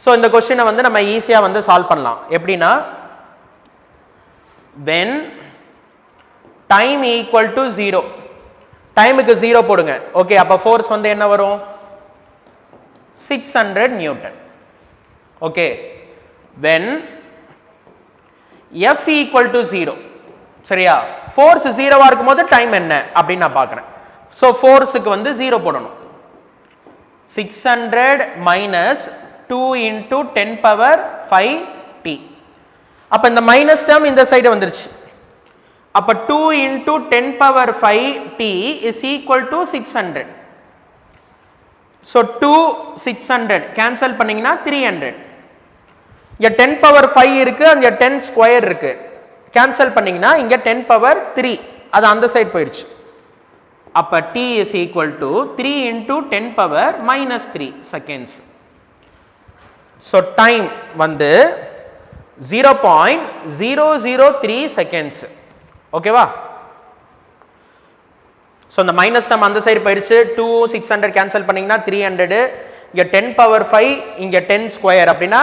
ஸோ இந்த கொஸ்டினை வந்து நம்ம ஈஸியா வந்து சால்வ் பண்ணலாம். எப்படின்னா when time equal to 0, டைமுக்கு 0 போடுங்க. ஓகே, அப்ப ஃபோர்ஸ் வந்து என்ன வரும், 600 Newton. Okay, when F equal to 0, சரியா, ஃபோர்ஸ் 0 இருக்கும்போது டைம் என்ன அப்படின்னு நான் பார்க்கிறேன். ஸோ ஃபோர்ஸுக்கு வந்து 0 போடணும். 600 மைனஸ் 2 into 10 power 5 t. அப்ப இந்த மைனஸ் டேர்ம் இந்த சைடு வந்துருச்சு. அப்ப 2 into 10 power 5 t is equal to 600. so 2 600 cancel பண்ணீங்கன்னா 300. இங்க 10 power 5 இருக்கு, அங்க 10 ஸ்கொயர் இருக்கு, கேன்சல் பண்ணீங்கன்னா இங்க 10 power 3 அது அந்த சைடு போயிடுச்சு. அப்ப t is equal to 3 into 10 power minus 3 seconds. so time வந்து 0.003 seconds. ஓகேவா, ஸோ இந்த மைனஸ் டேர்ம் அந்த சைடு போயிடுச்சு. 2 600 கேன்சல் பண்ணீங்கன்னா 300, இங்கே 10 power 5 இங்கே 10 ஸ்கொயர் அப்படின்னா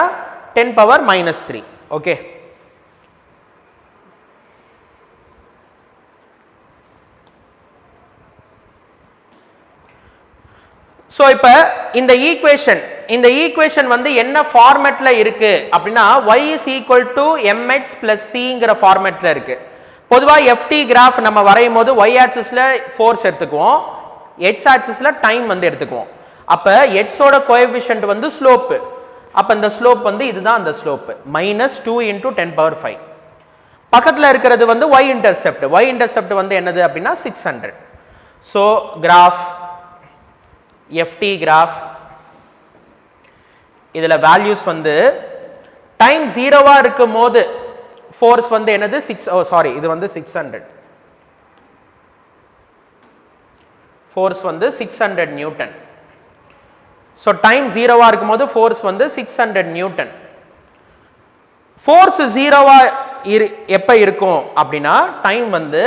10 power minus 3. ஓகே, ஸோ இப்போ இந்த ஈக்குவேஷன் வந்து என்ன ஃபார்மேட்ல இருக்கு அப்படின்னா y is equal to mx plus cங்கிற ஃபார்மேட்ல இருக்கு. பொதுவாக ft கிராஃப் நம்ம வரையும் போது y ஆக்சிஸ்ல ஃபோர்ஸ் எடுத்துக்குவோம், x ஆக்சிஸ்ல டைம் வந்து எடுத்துக்குவோம். அப்போ x ஓட கோஎஃபிஷியன்ட் வந்து ஸ்லோப். அப்போ இந்த ஸ்லோப் வந்து இதுதான் அந்த ஸ்லோப் -2 × 10⁵. பக்கத்தில் இருக்கிறது வந்து y இன்டர்செப்ட் வந்து என்னது அப்படின்னா 600. ஸோ கிராஃப் ft கிராஃப் இதுல வேல்யூஸ் வந்து டைம் 0வா இருக்கும் போது ஃபோர்ஸ் வந்து என்னது இது வந்து 600. ஃபோர்ஸ் வந்து 600 நியூட்டன். ஸோ டைம் 0வா இருக்கும் போது ஃபோர்ஸ் வந்து 600 நியூட்டன். ஃபோர்ஸ் 0வா எப்ப இருக்கும் அப்படின்னா டைம் வந்து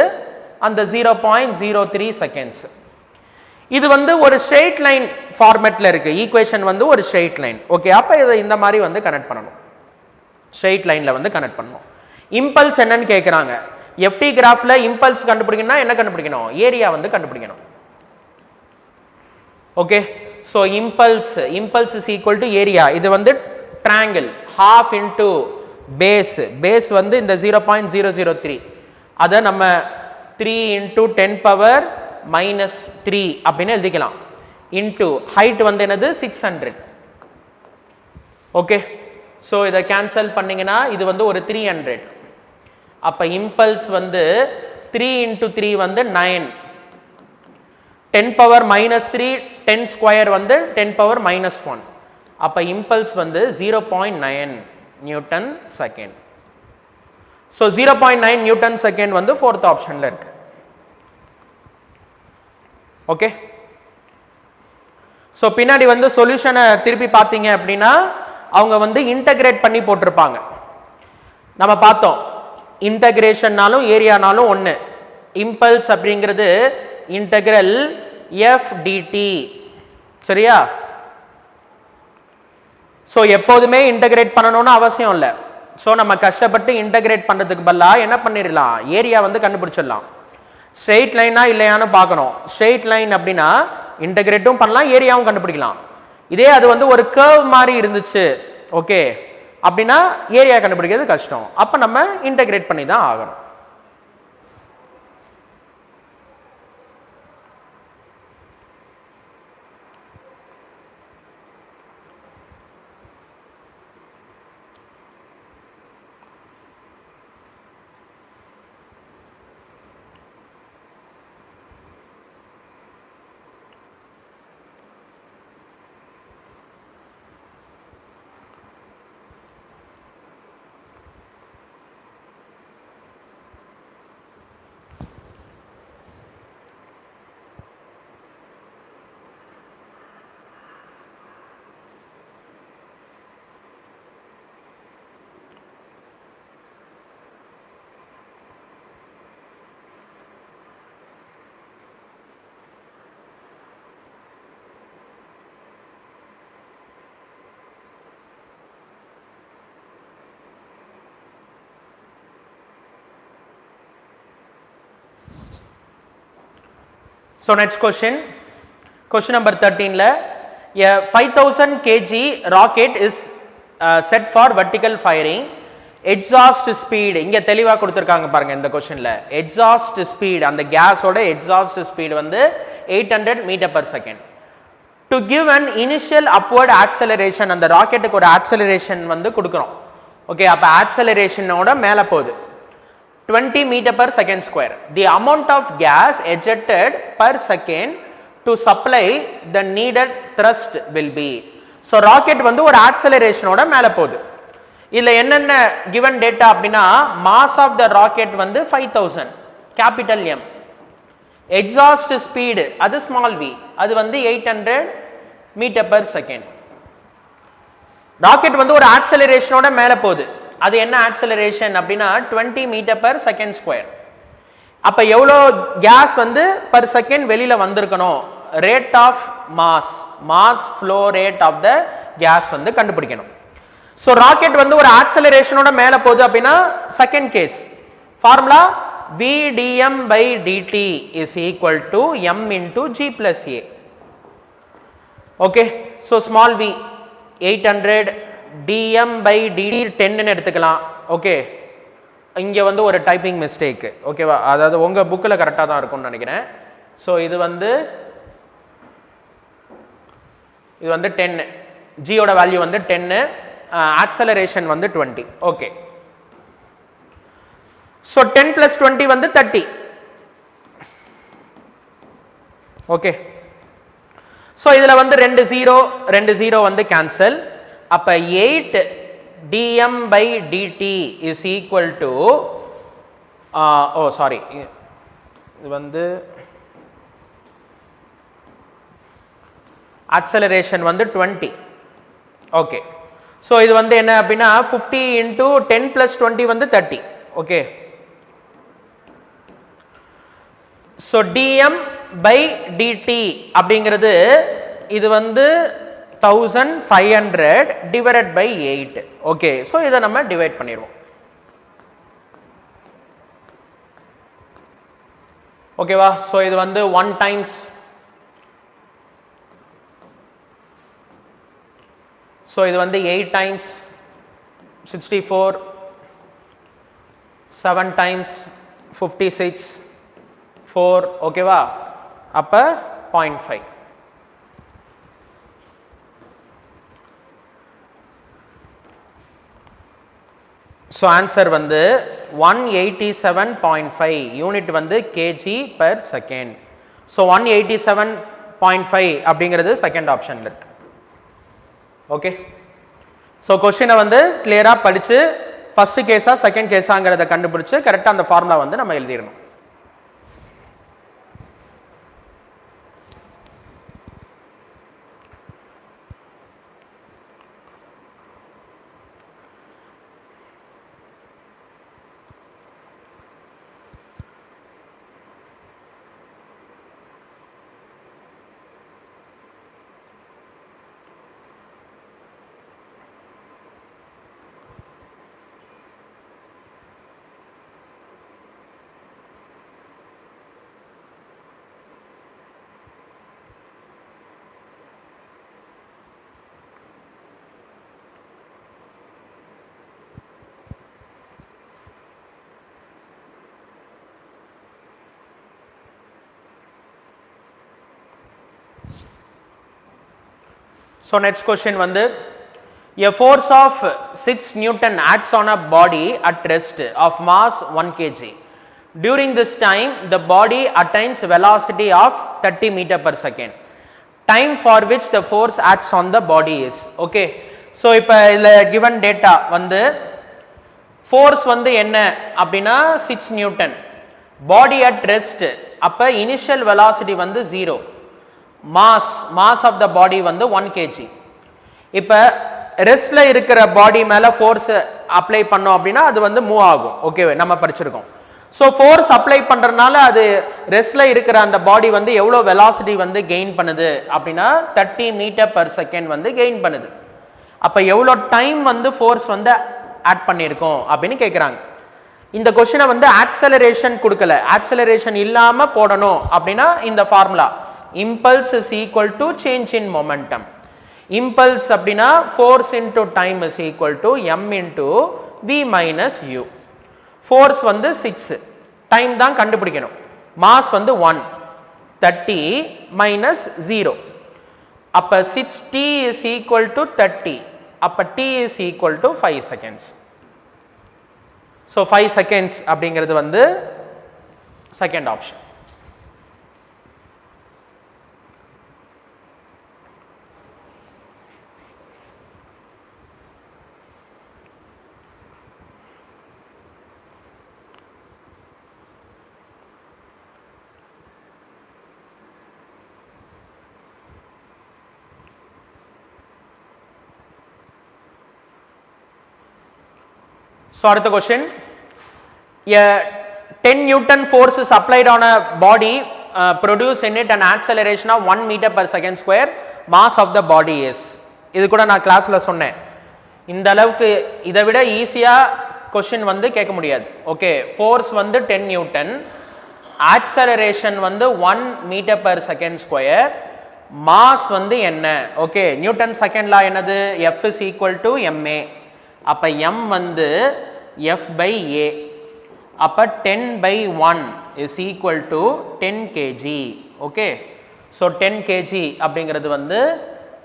அந்த 0.03 செகண்ட்ஸ். இது வந்து ஒரு ஸ்ட்ரெயிட் லைன் ஃபார்மேட்ல இருக்கு. ஈக்குவேஷன் வந்து ஒரு ஸ்ட்ரெயிட் லைன். ஓகே, அப்ப இதை இந்த மாதிரி வந்து கனெக்ட் பண்ணணும், ஸ்ட்ரெயிட் லைன்ல வந்து கனெக்ட் பண்ணணும். இம்பல்ஸ் என்னன்னு கேட்குறாங்க. ft கிராஃப்ல இம்பல்ஸ் கண்டுபிடிக்கணும்னா என்ன கண்டுபிடிக்கணும்? ஏரியா வந்து கண்டுபிடிக்கணும். Okay, so impulse is equal to area. இது வந்து ட்ரையாங்கிள், half into பேஸ் வந்து இந்த 0.003, அதை நம்ம 3 × 10⁻³ அப்படின்னு எழுதிக்கலாம். இன்டு ஹைட் வந்து என்னது 600. ஓகே, ஸோ இதை கேன்சல் பண்ணீங்கன்னா இது வந்து ஒரு 300. அப்போ இம்பல்ஸ் வந்து 3 × 3 வந்து 9, 10⁻³ 10 ஸ்கொயர் வந்து 10⁻⁻1. அப்போ இம்பல்ஸ் வந்து 0.9 Newton second. So 0.9 Newton second வந்து 4th ஆப்ஷன்ல இருக்கு. ஓகே, ஸோ பின்னாடி வந்து சொல்யூஷனை திருப்பி பார்த்தீங்க அப்படின்னா அவங்க வந்து இன்டகிரேட் பண்ணி போட்டிருப்பாங்க. நம்ம பார்த்தோம் இன்டகிரேஷன்னாலும் ஏரியானாலும் ஒன்று. இம்பல்ஸ் அப்படிங்கிறது இன்டகிரல் f dt, சரியா? ஸோ எப்போதுமே இன்டகிரேட் பண்ணணும்னு அவசியம் இல்லை. ஸோ நம்ம கஷ்டப்பட்டு இன்டகிரேட் பண்ணுறதுக்கு பதிலாக என்ன பண்ணிடலாம், ஏரியா வந்து கண்டுபிடிச்சிடலாம். ஸ்ட்ரெயிட் லைனா இல்லையான்னு பார்க்கணும். ஸ்ட்ரெயிட் லைன் அப்படின்னா இன்டகிரேட்டும் பண்ணலாம், ஏரியாவும் கண்டுபிடிக்கலாம். இதே அது வந்து ஒரு கர்வ் மாதிரி இருந்துச்சு ஓகே அப்படின்னா ஏரியா கண்டுபிடிக்கிறது கஷ்டம். அப்போ நம்ம இன்டகிரேட் பண்ணி தான் ஆகணும். So next question number 13 la a 5000 kg rocket is set for vertical firing. Exhaust speed இங்க தெளிவா கொடுத்திருக்காங்க பாருங்க இந்த क्वेश्चनல. Exhaust speed அந்த கேஸ் ஓட exhaust speed வந்து 800 m/s. To give an initial upward acceleration அந்த ராக்கெட்டுக்கு ஒரு acceleration வந்து கொடுக்கிறோம். ஓகே, அப்ப acceleration ஓட மேல போகுது 20 m/s². The amount of gas ejected per second to supply the needed thrust will be. So rocket வந்து ஒரு acceleration ஓட மேல போகுது. இதுல என்னென்ன given data அப்படின்னா mass of the rocket வந்து 5000 capital M, exhaust speed அது small v அது வந்து 800 m/s. ராக்கெட் வந்து ஒரு acceleration ஓட மேல போகுது. அது என்ன ஆக்சலரேஷன் அப்படின்னா 20 m/s². அப்ப எவ்வளோ கேஸ் வந்து பர் செகண்ட் வெளியில வந்திருக்கணும், rate of mass flow rate of the gas வந்து கண்டுபிடிக்கணும். ஸோ ராக்கெட் வந்து ஒரு ஆக்சலரேஷனோட மேல போகுது அப்படின்னா second case formula v/dm/dt is equal to m × g + a. Okay so small v 800 dm by dt 10 ன்னு எடுத்துக்கலாம் ஓகே இங்கே வந்து ஒரு டைப்பிங் மிஸ்டேக் ஓகேவா அதாவது உங்கள் புக்கில் கரெக்டாக தான் இருக்கும்னு நினைக்கிறேன் ஸோ இது வந்து 10 ஜியோட வேல்யூ வந்து 10 ஆக்சலரேஷன் வந்து 20 ஓகே ஸோ 10 plus 20 வந்து 30 ஓகே ஸோ இதில் வந்து ரெண்டு ஜீரோ வந்து கேன்சல் அப்போ 8 dm by dt is equal to sorry இது வந்து acceleration வந்து 20 ஓகே ஸோ இது வந்து என்ன அப்படின்னா 50 into 10 plus 20 வந்து 30 okay so dm by dt அப்படிங்கிறது இது வந்து 1500 divided by 8 ஓகே ஸோ இதை நம்ம டிவைட் பண்ணிடுவோம் ஓகேவா ஸோ இது வந்து 1 times ஸோ இது வந்து 8 times 64 7 times 56 4 ஓகேவா அப்போ 0.5 ஸோ ஆன்சர் வந்து 187.5 யூனிட் வந்து கேஜி பெர் செகண்ட் ஸோ 187.5 அப்படிங்கிறது செகண்ட் ஆப்ஷனில் இருக்கு ஓகே ஸோ கொஸ்டினை வந்து கிளியராக படித்து ஃபஸ்ட்டு கேஸா செகண்ட் கேஸாங்கிறத கண்டுபிடிச்சு கரெக்டாக அந்த ஃபார்முலா வந்து நம்ம எழுதிடணும் So next question வந்து a force of 6 Newton acts on a body at rest of mass 1 kg. During this time the body attains velocity of 30 meter per second. Time for which the force acts on the body is. Okay. So இப்போ இதில் given data வந்து force வந்து என்ன அப்படின்னா 6 Newton. Body at rest அப்போ initial velocity வந்து 0. Mass of the பாடி வந்து 1 kg இப்போ ரெஸ்ட்ல இருக்கிற பாடி மேல ஃபோர்ஸ் அப்ளை பண்ணோம் அப்படின்னா அது வந்து மூவ் ஆகும் ஓகே நம்ம படிச்சிருக்கோம் ஸோ ஃபோர்ஸ் அப்ளை பண்றதுனால அது ரெஸ்ட்ல இருக்கிற அந்த பாடி வந்து எவ்வளோ வெலாசிட்டி வந்து கெயின் பண்ணுது அப்படின்னா 30 மீட்டர் பர் செகண்ட் வந்து கெயின் பண்ணுது அப்போ எவ்வளோ டைம் வந்து ஃபோர்ஸ் வந்து ஆட் பண்ணியிருக்கோம் அப்படின்னு கேட்குறாங்க இந்த கொஸ்டினை வந்து ஆக்சலரேஷன் கொடுக்கல ஆக்சலரேஷன் இல்லாமல் போடணும் அப்படின்னா இந்த formula impulse is equal to change in momentum impulse அப்படினா force into time is equal to m into v minus u force வந்து 6 time தான் கண்டுபிடிக்கணும் mass வந்து 1 30 minus 0 அப்ப 6t is equal to 30 அப்ப t is equal to 5 seconds so 5 seconds அப்படிங்கிறது வந்து second option So அடுத்த question a 10 Newton force is applied on a body produce in it an acceleration of 1 meter per second square mass of the body is இது கூட நான் கிளாஸ்ல சொன்னேன் இந்த அளவுக்கு இதை விட ஈஸியா क्वेश्चन வந்து கேட்க முடியாது ஓகே ஃபோர்ஸ் வந்து 10 நியூட்டன் ஆக்சலரேஷன் வந்து 1 metre per second square mass வந்து என்ன ஓகே நியூட்டன் செகண்ட் லா என்னது F is equal to ma அப்ப m வந்து F by a அப்ப 10 by 1 is equal to 10 kg okay so 10 kg அப்படிங்கிறது வந்து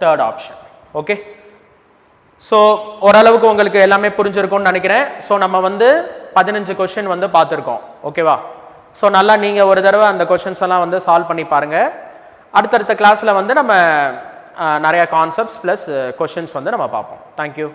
third option ஓகே ஸோ ஓரளவுக்கு உங்களுக்கு எல்லாமே புரிஞ்சிருக்கும்னு நினைக்கிறேன் ஸோ நம்ம வந்து 15 கொஸ்டின் வந்து பார்த்துருக்கோம் ஓகேவா ஸோ நல்லா நீங்கள் ஒரு தடவை அந்த கொஸ்டின்ஸ் எல்லாம் வந்து சால்வ் பண்ணி பாருங்கள் அடுத்தடுத்த கிளாஸில் வந்து நம்ம நிறைய கான்செப்ட்ஸ் ப்ளஸ் கொஸ்டின்ஸ் வந்து நம்ம பார்ப்போம் தேங்க்யூ